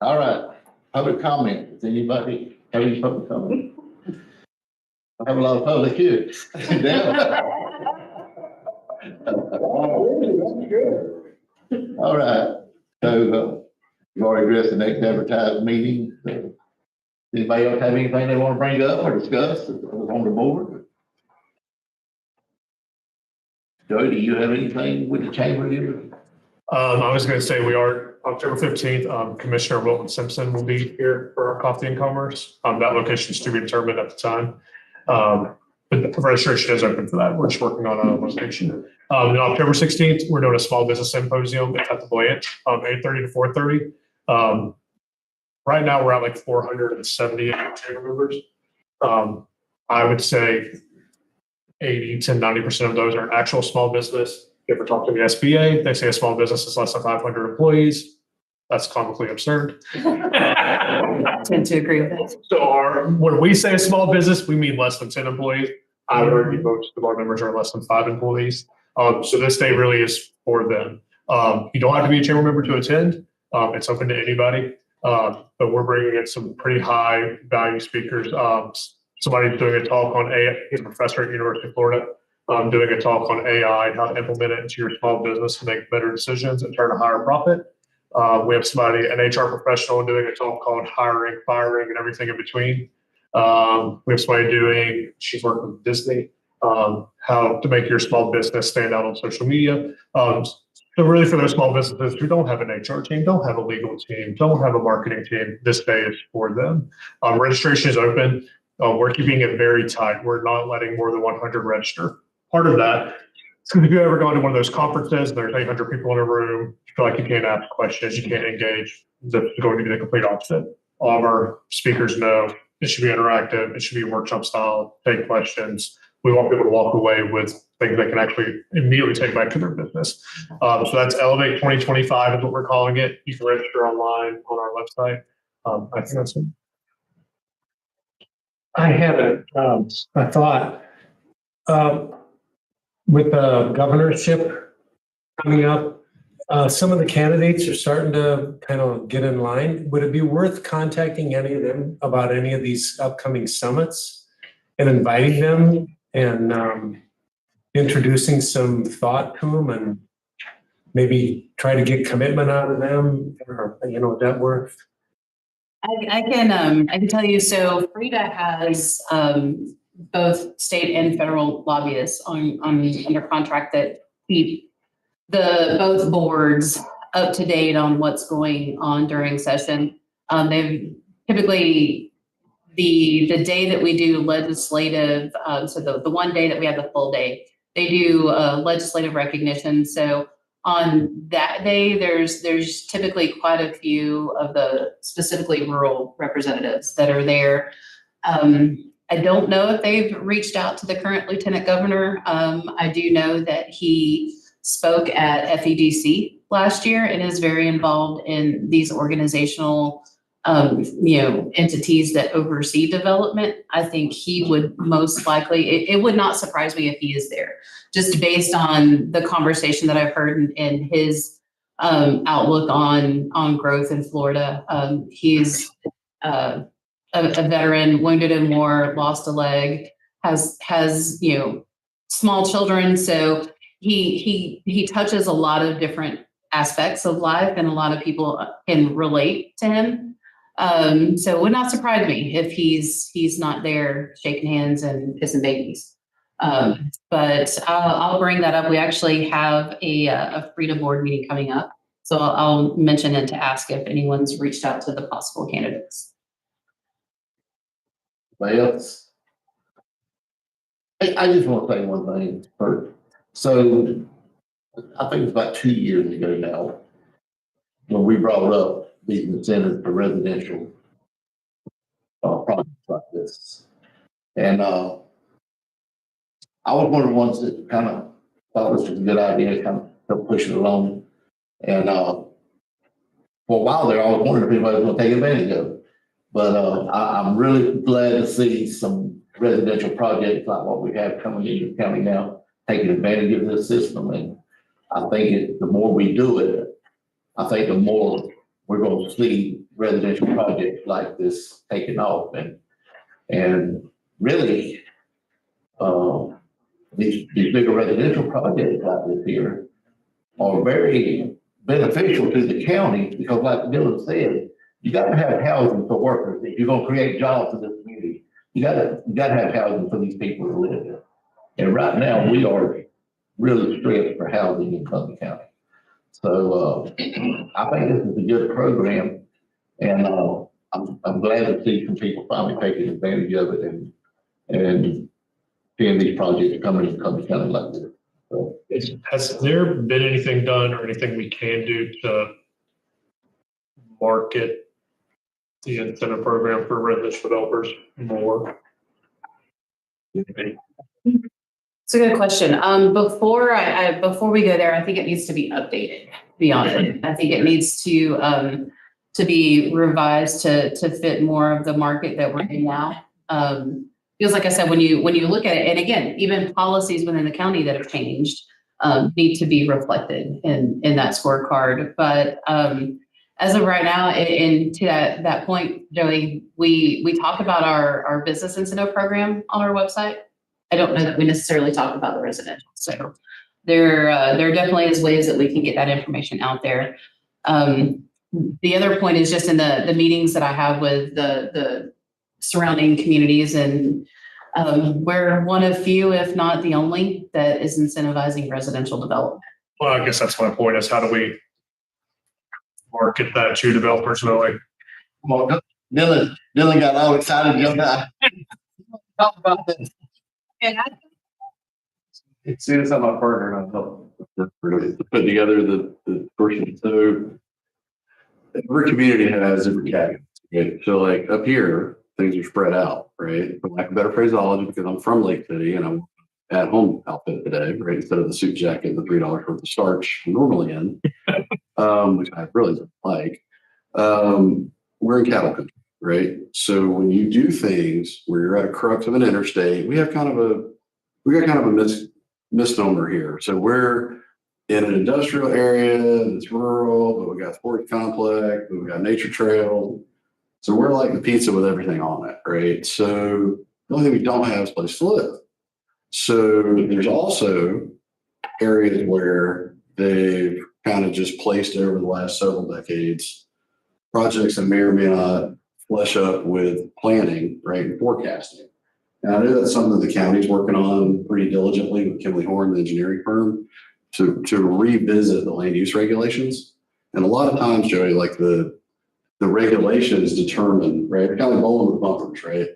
All right, public comment. Does anybody have any public comment? I have a lot of public here. All right, so you've already addressed the next advertised meeting. Anybody else have anything they want to bring up or discuss on the board? Joe, do you have anything with the chamber here? I was going to say we are October 15th. Commissioner Wilton Simpson will be here for our Coffee and Commerce. That location is to be determined at the time. But the registration is open for that. We're just working on a location. On October 16th, we're doing a small business symposium at the Blanche, 8:30 to 4:30. Right now, we're at like 470 chamber members. I would say 80 to 90% of those are actual small business. If you ever talk to the SBA, they say a small business is less than 500 employees. That's comically absurd. I tend to agree with that. So when we say a small business, we mean less than 10 employees. I would argue most of our members are less than 5 employees. So this day really is for them. You don't have to be a chamber member to attend. It's open to anybody. But we're bringing in some pretty high value speakers. Somebody's doing a talk on AI. He's a professor at University of Florida. Doing a talk on AI and how to implement it into your small business to make better decisions and turn a higher profit. We have somebody, an HR professional, doing a talk called hiring, firing, and everything in between. We have somebody she's working with Disney, how to make your small business stand out on social media. So really for those small businesses who don't have an HR team, don't have a legal team, don't have a marketing team, this day is for them. Registration is open. We're keeping it very tight. We're not letting more than 100 register. Part of that, if you ever go to one of those conferences, there's 800 people in a room, you feel like you can't ask questions, you can't engage, that's going to be the complete opposite. All of our speakers know it should be interactive, it should be workshop style, take questions. We want people to walk away with things they can actually immediately take back to their business. So that's Elevate 2025 is what we're calling it. You can register online on our website. I think that's it. I had a thought. With the governorship coming up, some of the candidates are starting to kind of get in line. Would it be worth contacting any of them about any of these upcoming summits and inviting them and introducing some thought to them and maybe try to get commitment out of them, or, would that work? I can tell you, so Frida has both state and federal lobbyists under contract that keep both boards up to date on what's going on during session. They've typically, the day that we do legislative, so the one day that we have the full day, they do legislative recognition. So on that day, there's typically quite a few of the specifically rural representatives that are there. I don't know if they've reached out to the current lieutenant governor. I do know that he spoke at FEDC last year and is very involved in these organizational entities that oversee development. I think he would most likely, it would not surprise me if he is there, just based on the conversation that I've heard and his outlook on growth in Florida. He's a veteran, wounded in war, lost a leg, has small children. So he touches a lot of different aspects of life, and a lot of people can relate to him. So it would not surprise me if he's not there shaking hands and kissing babies. But I'll bring that up. We actually have a Freedom Board meeting coming up. So I'll mention it to ask if anyone's reached out to the possible candidates. Anybody else? I just want to say one thing first. So I think it's about 2 years ago now, when we brought up these incentives for residential projects like this. And I was one of the ones that kind of thought this was a good idea, kind of help push it along. And for a while there, I was wondering if anybody was going to take advantage of it. But I'm really glad to see some residential projects like what we have coming into the county now, taking advantage of this system. And I think the more we do it, I think the more we're going to see residential projects like this taking off. And really, these bigger residential projects like this here are very beneficial to the county, because like Dylan said, you got to have housing for workers. If you're going to create jobs in this community, you got to have housing for these people to live in. And right now, we are really stressed for housing in Columbia County. So I think this is a good program, and I'm glad to see some people finally taking advantage of it and seeing these projects coming in Columbia County like this. So, Has there been anything done or anything we can do to market the incentive program for residential developers more? It's a good question. Before we go there, I think it needs to be updated, to be honest. I think it needs to be revised to fit more of the market that we're in now. Because like I said, when you look at it, and again, even policies within the county that have changed need to be reflected in that scorecard. But as of right now, and to that point, Joey, we talk about our business incentive program on our website. I don't know that we necessarily talk about the residential. So there definitely is ways that we can get that information out there. The other point is just in the meetings that I have with the surrounding communities, and we're one of few, if not the only, that is incentivizing residential development. Well, I guess that's my point, is how do we market that to developers? Like, well, Dylan got all excited, jumped out. Talk about this. See, it's on my partner, and I help put together the portion. So every community has different categories. Right? So like up here, things are spread out, right? For lack of better phraseology, because I'm from Lake City and I'm at home outfit today, right? Instead of the suit jacket and the $3 worth of starch I'm normally in, which I really don't like. We're in cattle country, right? So when you do things where you're at a crux of an interstate, we got kind of a misnomer here. So we're in an industrial area that's rural, but we got sports complex, but we got nature trail. So we're like the pizza with everything on it, right? So the only thing we don't have is a place to live. So there's also areas where they've kind of just placed over the last several decades projects that may or may not flesh up with planning, right, and forecasting. And I know that's something that the county's working on pretty diligently with Kimley Horn, the engineering firm, to revisit the land use regulations. And a lot of times, Joey, like the the regulations determine, right? Kind of like bowling with bumpers, right?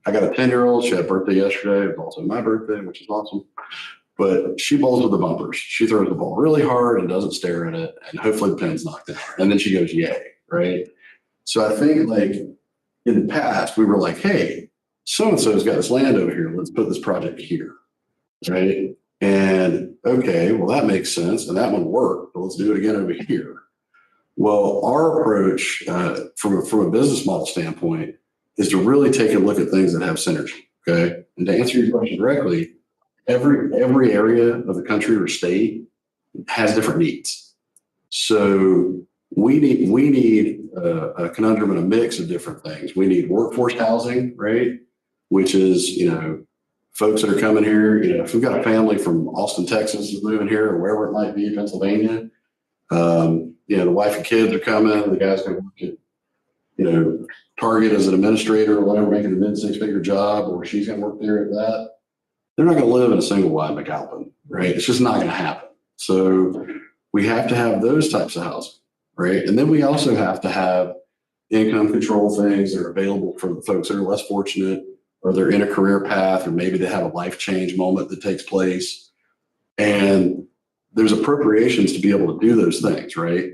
I got a 10-year-old, she had a birthday yesterday, it was also my birthday, which is awesome. But she bowls with the bumpers. She throws the ball really hard and doesn't stare at it. And hopefully the pin's knocked in. And then she goes, yay, right? So I think like in the past, we were like, hey, so-and-so's got this land over here. Let's put this project here, right? And okay, well, that makes sense. And that one worked, but let's do it again over here. Well, our approach from a business model standpoint is to really take a look at things that have synergy, okay? And to answer your question directly, every area of the country or state has different needs. So we need a conundrum and a mix of different things. We need workforce housing, right? Which is, you know, folks that are coming here, you know, if we've got a family from Austin, Texas is moving here or wherever it might be, Pennsylvania, you know, the wife and kids are coming, the guy's going to work at, you know, Target as an administrator or whatever, making a mid-six-figure job, or she's going to work there at that. They're not going to live in a single wide McAlpin, right? It's just not going to happen. So we have to have those types of housing, right? And then we also have to have income control things that are available for the folks that are less fortunate, or they're in a career path, or maybe they have a life change moment that takes place. And there's appropriations to be able to do those things, right?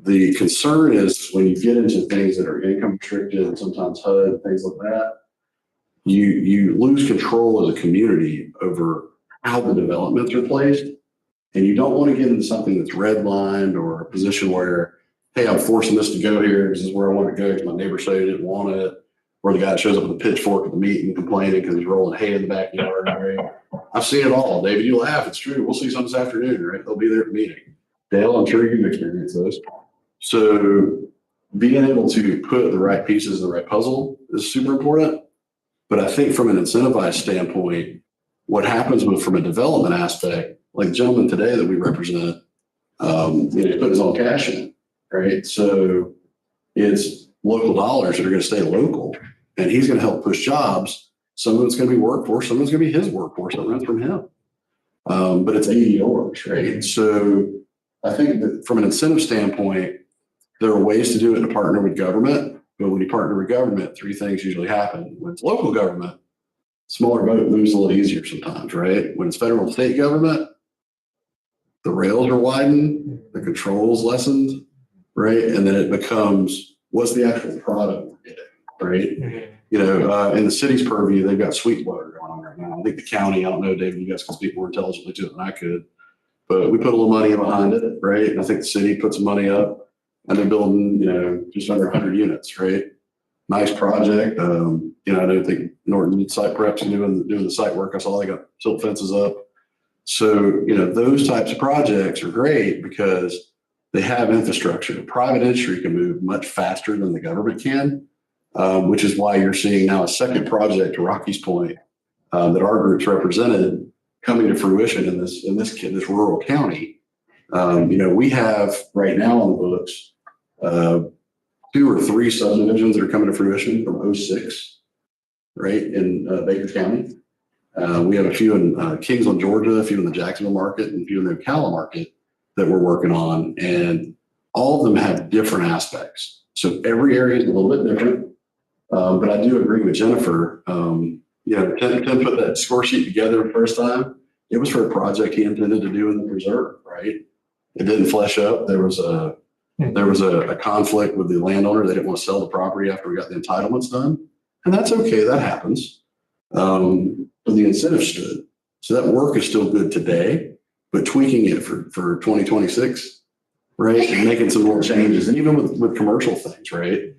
The concern is when you get into things that are income restricted and sometimes HUD, things like that, you lose control as a community over how the developments are placed. And you don't want to get into something that's redlined or a position where, hey, I'm forcing this to go here. This is where I want to go because my neighbor said he didn't want it. Or the guy shows up with a pitchfork at the meeting complaining because he's rolling hay in the backyard. Right? I've seen it all. David, you laugh. It's true. We'll see some this afternoon, right? They'll be there at the meeting. Dale, I'm sure you've experienced those. So being able to put the right pieces in the right puzzle is super important. But I think from an incentivized standpoint, what happens from a development aspect, like the gentleman today that we represent, you know, put his own cash in, right? So it's local dollars that are going to stay local, and he's going to help push jobs. Some of it's going to be workforce, some of it's going to be his workforce that runs from him. But it's ADRs, right? So I think that from an incentive standpoint, there are ways to do it to partner with government. But when you partner with government, three things usually happen. When it's local government, smaller boat moves a little easier sometimes, right? When it's federal and state government, the rails are widened, the controls lessened, right? And then it becomes, what's the actual product we're getting, right? Mm-hmm. You know, in the city's purview, they've got Sweetwater going on right now. I think the county, I don't know, David, you guys can speak more intelligently to it than I could, but we put a little money behind it, right? And I think the city put some money up. And they're building, you know, just under 100 units, right? Nice project. You know, I don't think Norton Site Prep's doing the site work. I saw they got silt fences up. So, you know, those types of projects are great because they have infrastructure. Private industry can move much faster than the government can, which is why you're seeing now a second project to Rocky's point that our group's represented coming to fruition in this rural county. You know, we have right now on the books 2 or 3 subdivisions that are coming to fruition from 06, right, in Baker County. We have a few in Kingsland, Georgia, a few in the Jacksonville market, and a few in the Ocala market that we're working on. And all of them have different aspects. So every area is a little bit different. But I do agree with Jennifer. You know, Tim put that score sheet together the first time. It was for a project he intended to do in the preserve, right? It didn't flesh up. There was a conflict with the landowner. They didn't want to sell the property after we got the entitlements done. And that's okay. That happens. But the incentive stood. So that work is still good today, but tweaking it for 2026, right? And making some more changes. And even with commercial things, right?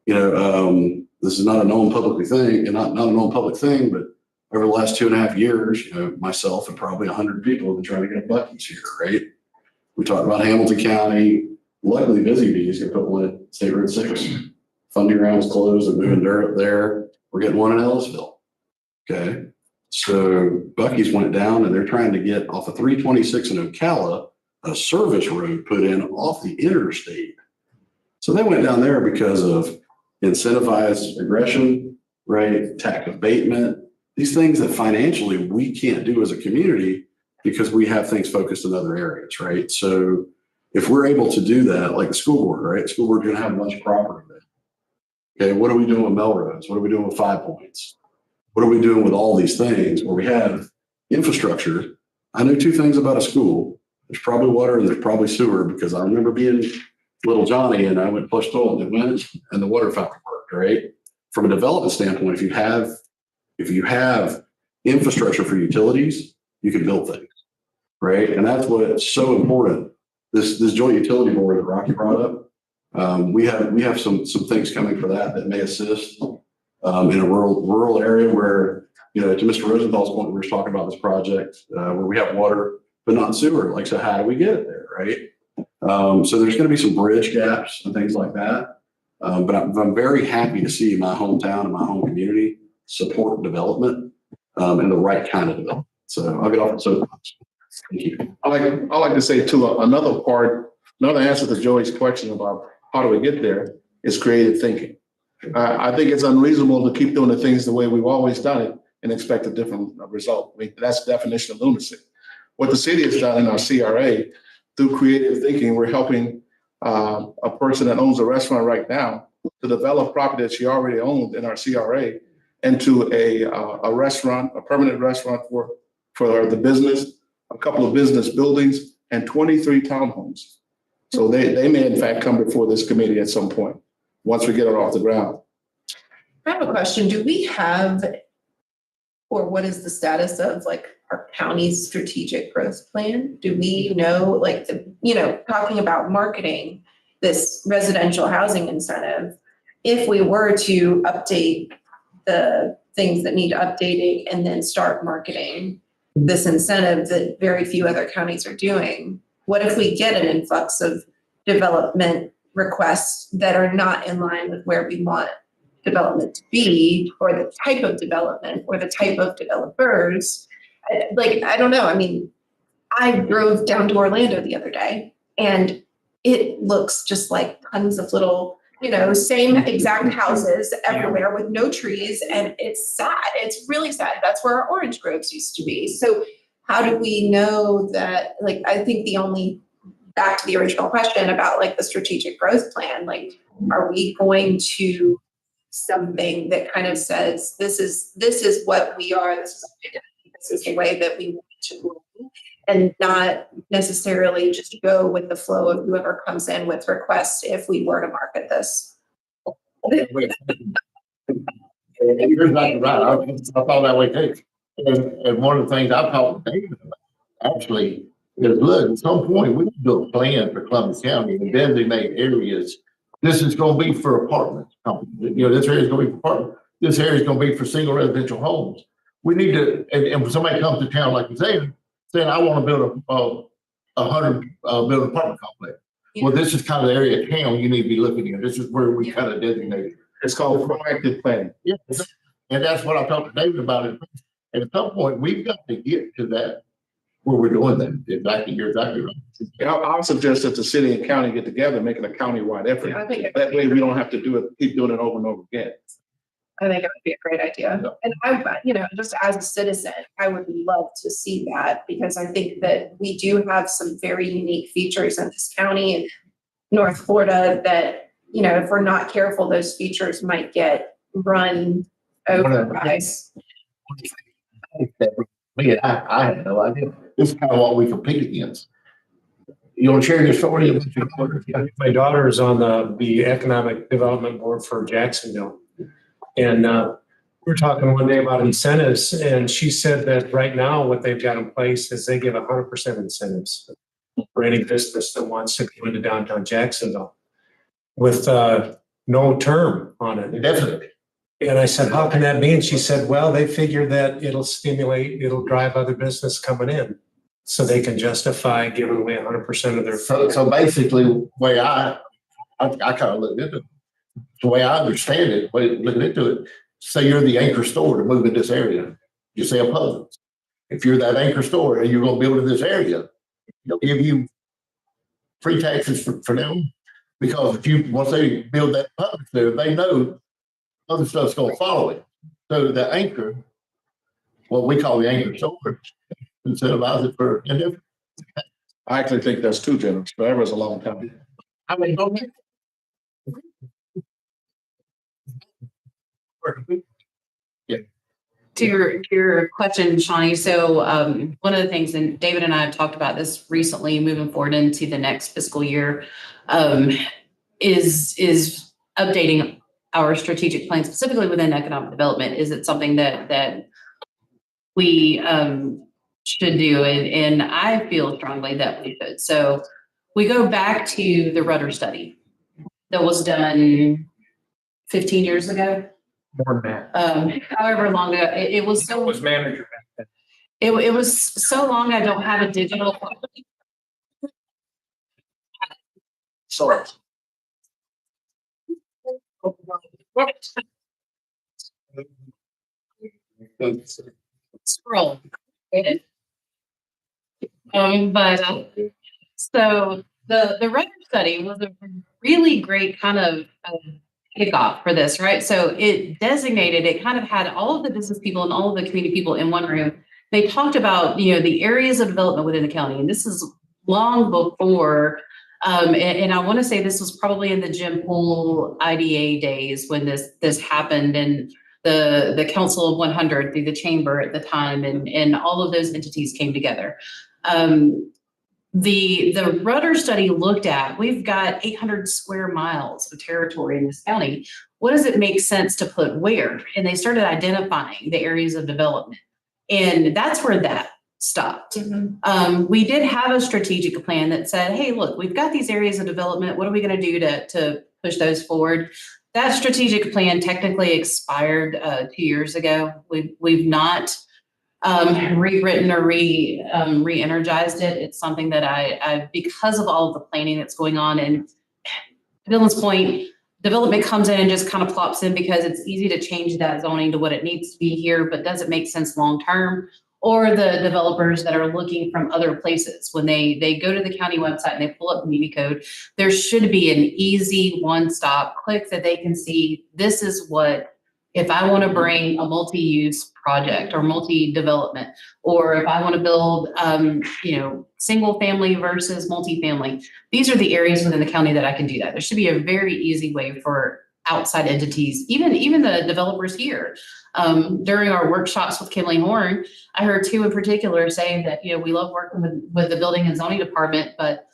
You know, this is not a known public thing, but over the last 2.5 years, you know, myself and probably 100 people have been trying to get Buc-ee's here, right? We talked about Hamilton County. Luckily, Busy Bees can put one at State Road 6. Funding round was closed. They're moving dirt up there. We're getting one in Ellisville. Okay. So Buc-ee's went down and they're trying to get off of 326 in Ocala, a service road put in off the interstate. So they went down there because of incentivized aggression, right? Tax abatement, these things that financially we can't do as a community because we have things focused in other areas, right? So if we're able to do that, like the school board, right? The school board's going to have a bunch of property there. Okay, what are we doing with Melrose? What are we doing with Five Points? What are we doing with all these things where we have infrastructure? I know two things about a school. There's probably water and there's probably sewer, because I remember being little Johnny and I went flush toilet and it went and the water fountain worked, right? From a development standpoint, if you have infrastructure for utilities, you can build things, right? And that's what's so important. This joint utility board that Rocky brought up, we have some things coming for that may assist in a rural area where, to Mr. Rosenthal's point, we were talking about this project where we have water but not sewer. Like, so how do we get it there, right? So there's going to be some bridge gaps and things like that. But I'm very happy to see my hometown and my home community support development and the right kind of development. So I'll get off the soapbox. Thank you. I like to say too, another answer to Joey's question about how do we get there is creative thinking. I think it's unreasonable to keep doing the things the way we've always done it and expect a different result. I mean, that's the definition of lunacy. What the city has done in our CRA through creative thinking, we're helping a person that owns a restaurant right now to develop property that she already owned in our CRA into a restaurant, a permanent restaurant for the business, a couple of business buildings, and 23 townhomes. So they may in fact come before this committee at some point, once we get it off the ground. I have a question. Do we have, or what is the status of like our county's strategic growth plan? Do we know, like, talking about marketing this residential housing incentive, if we were to update the things that need updating and then start marketing this incentive that very few other counties are doing, what if we get an influx of development requests that are not in line with where we want development to be, or the type of development, or the type of developers? I don't know. I mean, I drove down to Orlando the other day and it looks just like tons of little, same exact houses everywhere with no trees. And it's sad. It's really sad. That's where our orange groves used to be. So how do we know that, I think back to the original question about the strategic growth plan, are we going to something that kind of says, this is what we are, this is the way that we want to grow, and not necessarily just go with the flow of whoever comes in with requests if we were to market this? You're exactly right. I thought that way too. And one of the things I've talked to David about actually is, look, at some point we can do a plan for Columbus County and designate areas. This is going to be for apartments. This area is going to be for apartments. This area is going to be for single residential homes. We need to, and when somebody comes to town, like you saying, I want to build a 100 apartment complex. Well, this is kind of the area of town you need to be looking at. This is where we kind of designate. It's called proactive planning. Yeah, and that's what I talked to David about it. And at some point, we've got to get to that where we're doing that. You're exactly right. Yeah, I'll suggest that the city and county get together, make it a county-wide effort. I think That way we don't have to keep doing it over and over again. it would be a great idea. And just as a citizen, I would love to see that, because I think that we do have some very unique features in this county and North Florida that, if we're not careful, those features might get run over by. I have no idea. This is kind of what we compete against. You want to share your story about your daughter? My daughter is on the Economic Development Board for Jacksonville. And we were talking one day about incentives, and she said that right now what they've got in place is they give 100% incentives for any business that wants to go into downtown Jacksonville with no term on it. Definitely. And I said, how can that be? And she said, well, they figure that it'll drive other business coming in, so they can justify giving away 100% of their. So basically, the way I kind of looked into it, the way I understand it, looking into it, say you're the anchor store to move in this area, you sell puzzles. If you're that anchor store and you're going to build in this area, they'll give you free taxes for them, because once they build that puzzle there, they know other stuff's going to follow it. So the anchor, what we call the anchor store, incentivize it for indifference. I actually think that's too generous. Forever is a long time. I mean, To your question, Shawnee, so one of the things, and David and I have talked about this recently, moving forward into the next fiscal year, is updating our strategic plan specifically within economic development. Is it something that we should do? And I feel strongly that we should. So we go back to the rudder study that was done 15 years ago. More than that. However long ago, it was so. Was manager back then. It was so long, I don't have a digital. Sorry. Scroll. So the rudder study was a really great kind of kickoff for this, right? So it designated, it kind of had all of the business people and all of the community people in one room. They talked about, the areas of development within the county, and this is long before, and I want to say this was probably in the Jim Pool IDA days when this happened, and the Council of 100 through the chamber at the time, and all of those entities came together. The rudder study looked at, we've got 800 square miles of territory in this county. What does it make sense to put where? And they started identifying the areas of development. And that's where that stopped. We did have a strategic plan that said, hey, look, we've got these areas of development. What are we going to do to push those forward? That strategic plan technically expired 2 years ago. We've not rewritten or re-energized it. It's something that I, because of all of the planning that's going on, and to Dylan's point, development comes in and just kind of plops in because it's easy to change that zoning to what it needs to be here, but does it make sense long-term? Or the developers that are looking from other places, when they go to the county website and they pull up the code, there should be an easy one-stop click that they can see, this is what, if I want to bring a multi-use project or multi-development, or if I want to build, single family versus multifamily, these are the areas within the county that I can do that. There should be a very easy way for outside entities, even the developers here. During our workshops with Kimley Horn, I heard two in particular saying that, we love working with the building and zoning department, but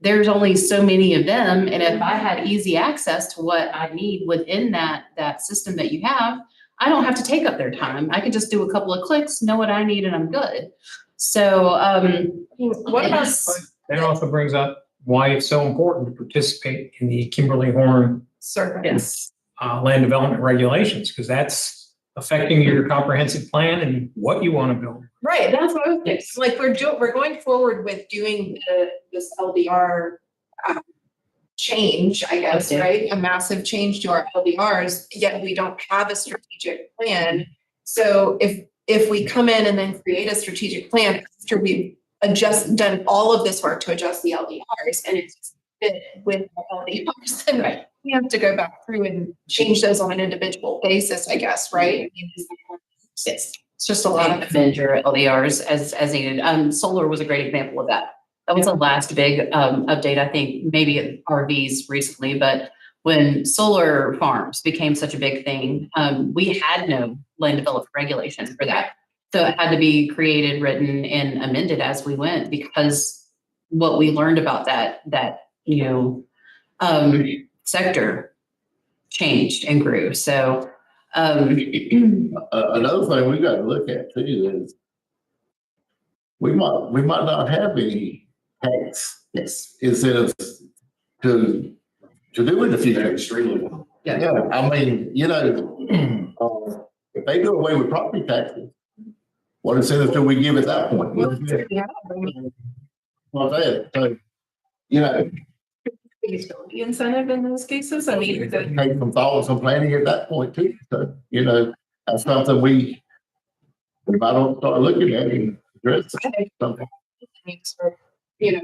there's only so many of them. And if I had easy access to what I need within that system that you have, I don't have to take up their time. I could just do a couple of clicks, know what I need, and I'm good. So What about That also brings up why it's so important to participate in the Kimberly Horn service? yes. Land development regulations, because that's affecting your comprehensive plan and what you want to build. Right, that's what I was thinking. Like we're going forward with doing this LDR change, I guess, Okay. right? A massive change to our LDRs, yet we don't have a strategic plan. So if we come in and then create a strategic plan after we've done all of this work to adjust the LDRs and it's fit with our LDRs, then we have to go back through and change those on an individual basis, I guess, right? I mean, it's just a lot of. Amend your LDRs as needed. Solar was a great example of that. That was the last big update, I think, maybe at RVs recently, but when solar farms became such a big thing, we had no land development regulation for that. So it had to be created, written, and amended as we went, because what we learned about that sector changed and grew. So Another thing we got to look at too is we might not have any tax incentives to do in the future. Extremely well. Yeah, I mean, if they do away with property taxes, what incentive do we give at that point? Yeah. Well, so, Utility incentive in those cases. I mean, take some thought and some planning at that point too. So, that's something we might not start looking at and address something. we've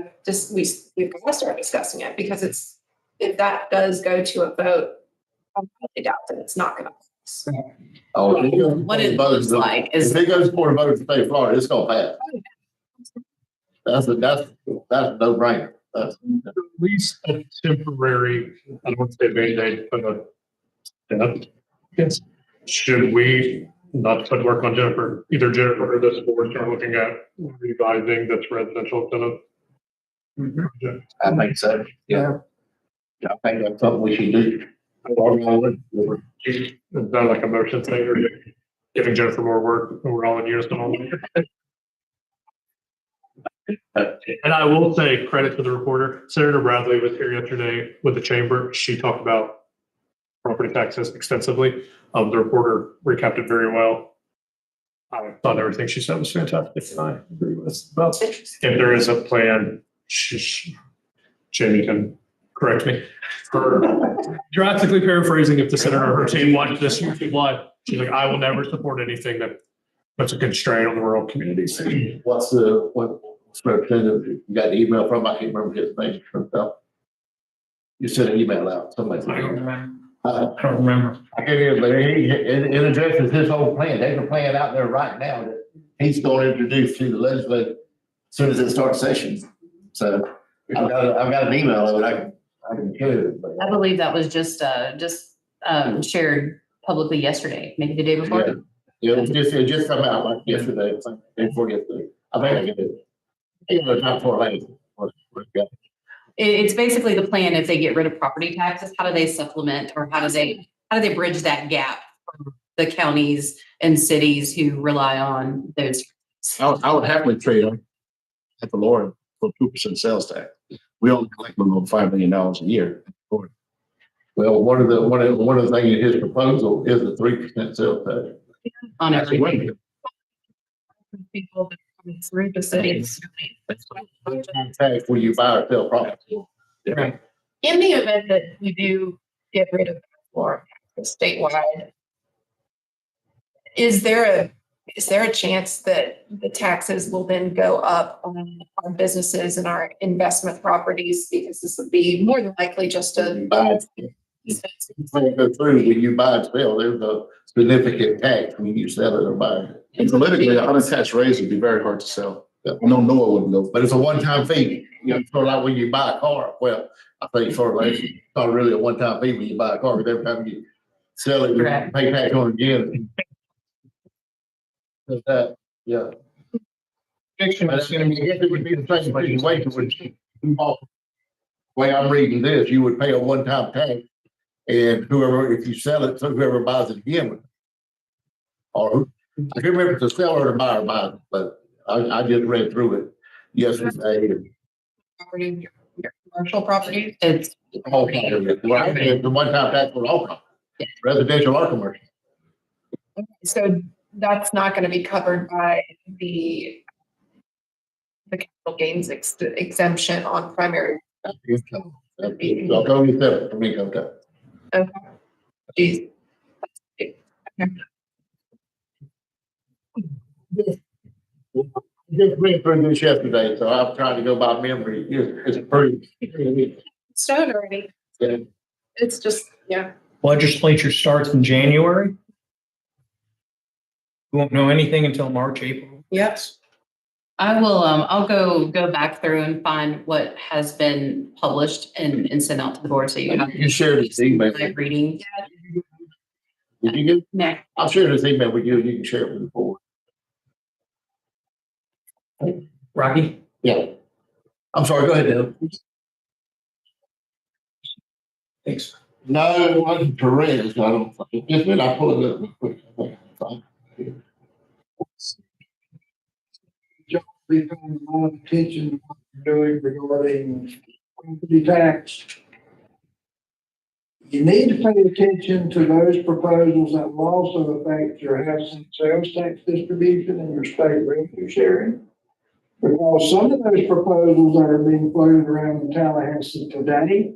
got to start discussing it, because if that does go to a vote, I really doubt that it's not going to pass. Oh, if it goes what for it the looks vote, like is if it goes for a vote in the state of Florida, it's gonna pass. That's a no brainer. At least a temporary, I don't want to say Band-Aid, but yes, should we not put work on Jennifer, either Jennifer or this board start looking at revising this residential incentive? project? I think so, yeah. I think that's something we should do. Is that like a motion thing or giving Jennifer more work and we're all in unison on that? And I will say credit to the reporter. Senator Bradley was here yesterday with the chamber. She talked about property taxes extensively. The reporter recapped it very well. I thought everything she said was fantastic. And I agree with about if there is a plan, Jamie can correct me for drastically paraphrasing. If the senator or her team watched this YouTube live, she's like, I will never support anything that's a constraint on the rural communities. What's representative, you got the email from, I can't remember his name. You sent an email out, somebody. I don't remember. I I don't remember. can't hear, but it addresses his whole plan. There's a plan out there right now that he's going to introduce to the legislature as soon as it starts sessions. So I've got an email of it. I can share it. I believe that was just shared publicly yesterday, maybe the day before. Yeah, it just come out like yesterday, day before yesterday. I think I get it. Not for late. It's basically the plan if they get rid of property taxes, how do they supplement or how do they bridge that gap for the counties and cities who rely on those? I would happily trade them at the lower for 2% sales tax. We only collect about $5 million a year. Well, one of the things in his proposal is the 3% sales tax. On That's a everything. win. People that come through the city. Tax when you buy or sell property. Right. In the event that we do get rid of floor statewide, is there a chance that the taxes will then go up on our businesses and our investment properties? Because this would be more than likely just a. Go through when you buy and sell, there's a significant tax when you sell it or buy it. And politically, an unattached raise would be very hard to sell. No, it wouldn't go. But it's a one-time fee, you know, sort of like when you buy a car. Well, I think sort of like, it's not really a one-time fee when you buy a car, but every time you sell it, you Correct. pay tax on it again. Yeah. Fiction But is I gonna guess be. it would be the same situation with, way I'm reading this, you would pay a one-time tax. And whoever, if you sell it, so whoever buys it again would. Or, I can't remember if it's a seller or buyer buys it, but I just read through it yesterday. Property, your commercial property. It's All property, right, and the one-time tax for all property, Yeah. residential or commercial. So that's not going to be covered by the capital gains exemption on primary. Income. That'd be totally separate from income tax. Okay. Geez. Just read through this yesterday, so I'm trying to go by memory. It's pretty. Stone already. Yeah. It's just, yeah. Legislature starts in January. We won't know anything until March, April. Yes. I will, I'll go back through and find what has been published and send out to the board so you have. You shared this email. Live reading. Did you get? Next. I'll share this email with you and you can share it with the board. Rocky? Yeah. I'm sorry, go ahead, Dale. Thanks. No, it wasn't Perez, I don't think. Just when I pull it up real quick. Be paying a lot of attention to what you're doing regarding property tax. You need to pay attention to those proposals that will also affect your house and sales tax distribution and your state revenue sharing. Because some of those proposals that are being floated around in Tallahassee today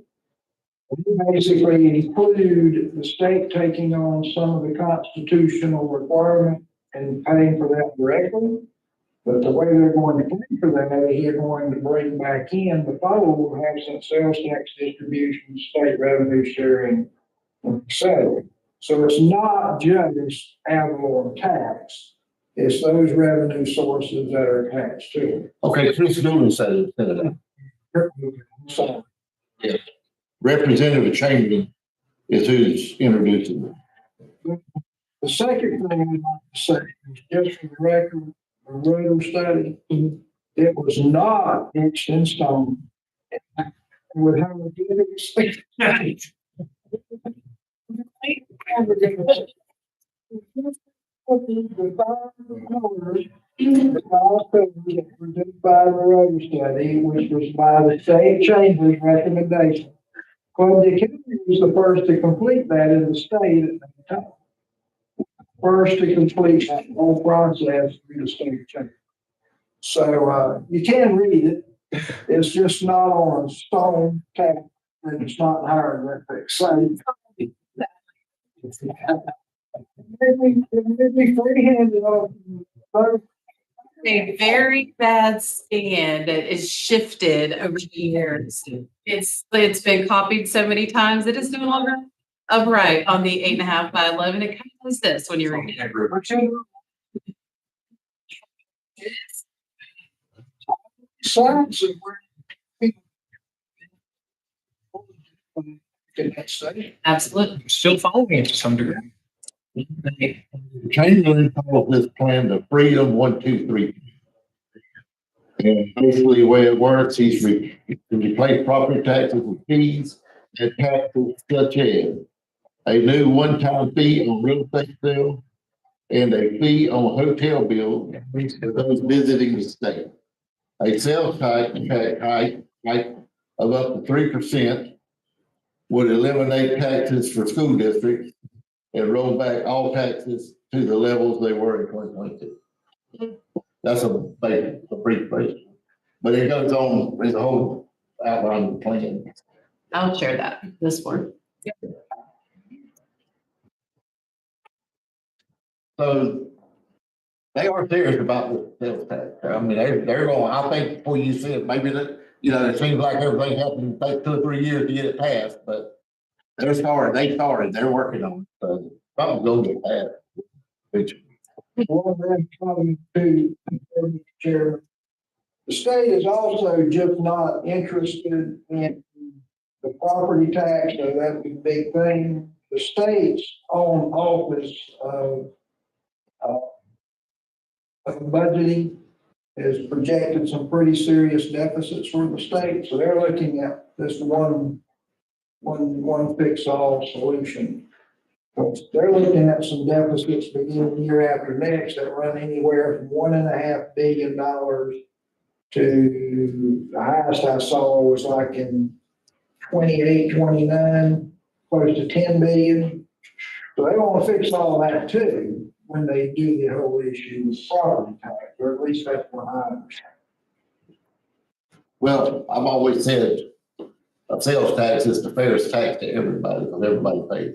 basically include the state taking on some of the constitutional requirement and paying for that directly. But the way they're going to pay for that is they're going to bring back in the fold of house and sales tax distribution, state revenue sharing, and et cetera. So it's not just ad valorem tax. It's those revenue sources that are attached to it. Okay, Chris Newman said it. So Representative Chamberlain is who's introducing it. The second thing I'd like to say is just for the record, the radar study, it was not etched in stone. It would have a good experience. The cost that was produced by the road study, which was by the state chamber's recommendation. Columbia County was the first to complete that in the state at that time. First to complete that whole process through the state chamber. So, you can read it. It's just not on a stone tab, and it's not hieroglyphic. So maybe freehanded off both. A very bad stand that is shifted over the years. It's been copied so many times, it is no longer upright on the 8.5 by 11. It kind of is this when you read it. Signs of where people can say. Absolutely. Still following it to some degree. Chamberlain calls this plan the Freedom 1, 2, 3. And basically the way it works, he's replace property taxes with fees and taxes such as a new one-time fee on real estate sale and a fee on hotel bills for those visiting the state. A sales tax hike of up to 3% would eliminate taxes for school districts and roll back all taxes to the levels they were in 2022. That's a brief version, but it goes on, there's a whole outline of the plan. I'll share that, this one. So they are serious about the sales tax. I mean, they're going, I think before you see it, maybe that, it seems like everything happened, take 2 or 3 years to get it passed, but they started, they're working on it. So something's going to get passed. Which, One of them comment too, Mr. Chairman. The state is also just not interested in the property tax, so that's a big thing. The state's own office of budgeting has projected some pretty serious deficits for the state, so they're looking at this one fix-all solution. They're looking at some deficits beginning year after next that run anywhere from $1.5 billion to the highest I saw was like in 28, 29, close to 10 billion. So they want to fix all that too when they do the whole issue with property tax, or at least that's what I understand. well, I've always said a sales tax is the fairest tax to everybody, because everybody pays.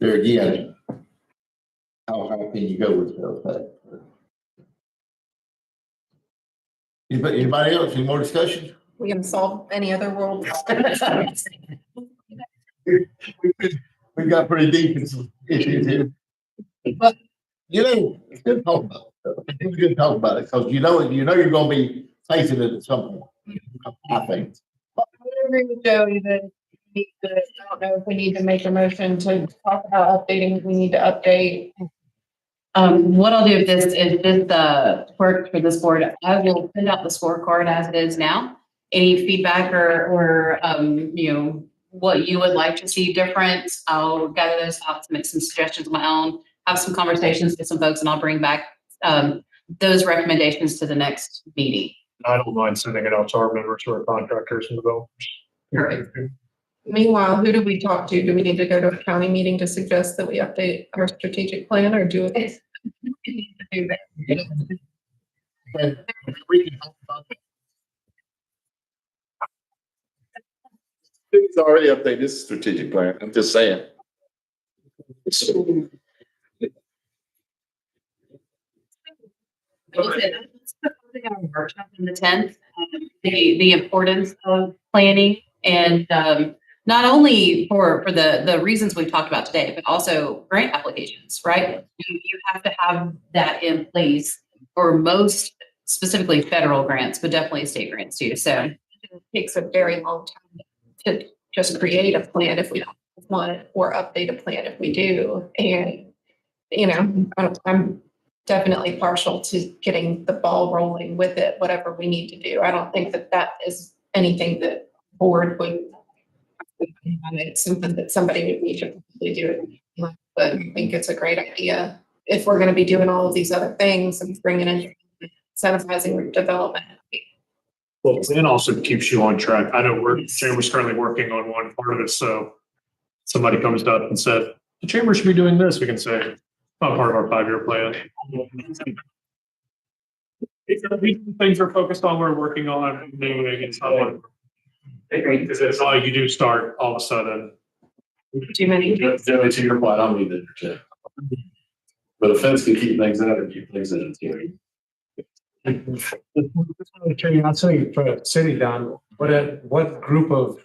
There again, how high can you go with sales tax? Anybody else, any more discussion? We can solve any other world. We've got pretty deep in some issues here. But, it's good to talk about it. It's good to talk about it, because you're gonna be facing it at some point, I think. I agree with Joey that I don't know if we need to make a motion to talk about updating, we need to update. What I'll do if this works for this board, I will send out the scorecard as it is now. Any feedback or what you would like to see different, I'll gather those thoughts, make some suggestions of my own, have some conversations with some folks, and I'll bring back those recommendations to the next meeting. I don't mind sending it out to our members who are contractors and developers. Perfect. Meanwhile, who do we talk to? Do we need to go to a county meeting to suggest that we update our strategic plan, or do it? And we can talk about it. It's already updated this strategic plan. I'm just saying. Workshop on the 10th, the importance of planning and not only for the reasons we've talked about today, but also grant applications, right? You have to have that in place for most, specifically federal grants, but definitely state grants too. So It takes a very long time to just create a plan if we don't have want or update a plan if we do. And, you know, I'm definitely partial to getting the ball rolling with it, whatever we need to do. I don't think that that is anything that board would. It's something that somebody would need to probably do it. But I think it's a great idea if we're gonna be doing all of these other things and bringing in incentivizing development. Well, plan also keeps you on track. I know Chamber's currently working on one part of it, so somebody comes up and said, the Chamber should be doing this, we can say, not part of our 5-year plan. These are the things we're focused on, we're working on doing, it's not like, because it's like you do start all of a sudden. Too many. Generally, to your point, I'm with it too. But a fence can keep things out or keep things in theory. Curiosity for the city, Don, what group of,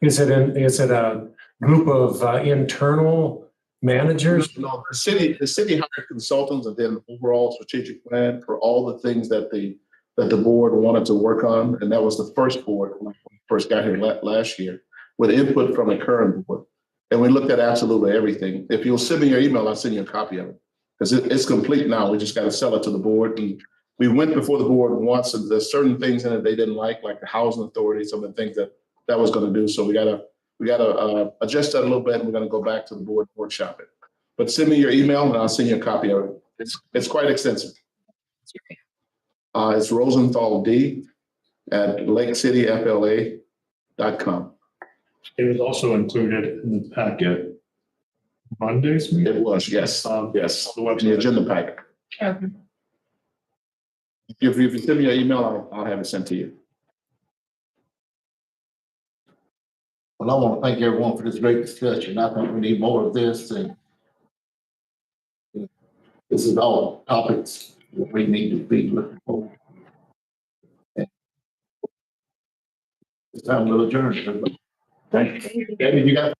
is it a group of internal managers? No, the city hired consultants and then overall strategic plan for all the things that the board wanted to work on. And that was the first board when I first got here last year with input from the current board. And we looked at absolutely everything. If you'll send me your email, I'll send you a copy of it. Because it's complete now. We just got to sell it to the board. And we went before the board once and there's certain things in it they didn't like the housing authority, some of the things that was going to do. So we gotta adjust that a little bit and we're going to go back to the board workshop it. But send me your email and I'll send you a copy of it. It's quite extensive. It's RosenthalD@lakecityFLA.com. It was also included in the packet. Monday's meeting? It was, yes, yes, The in website. the agenda packet. Okay. If you send me your email, I'll have it sent to you. Well, I want to thank everyone for this great discussion. I think we need more of this and this is all topics that we need to be looking for. It's time to adjourn, everybody. Thank you. David, you got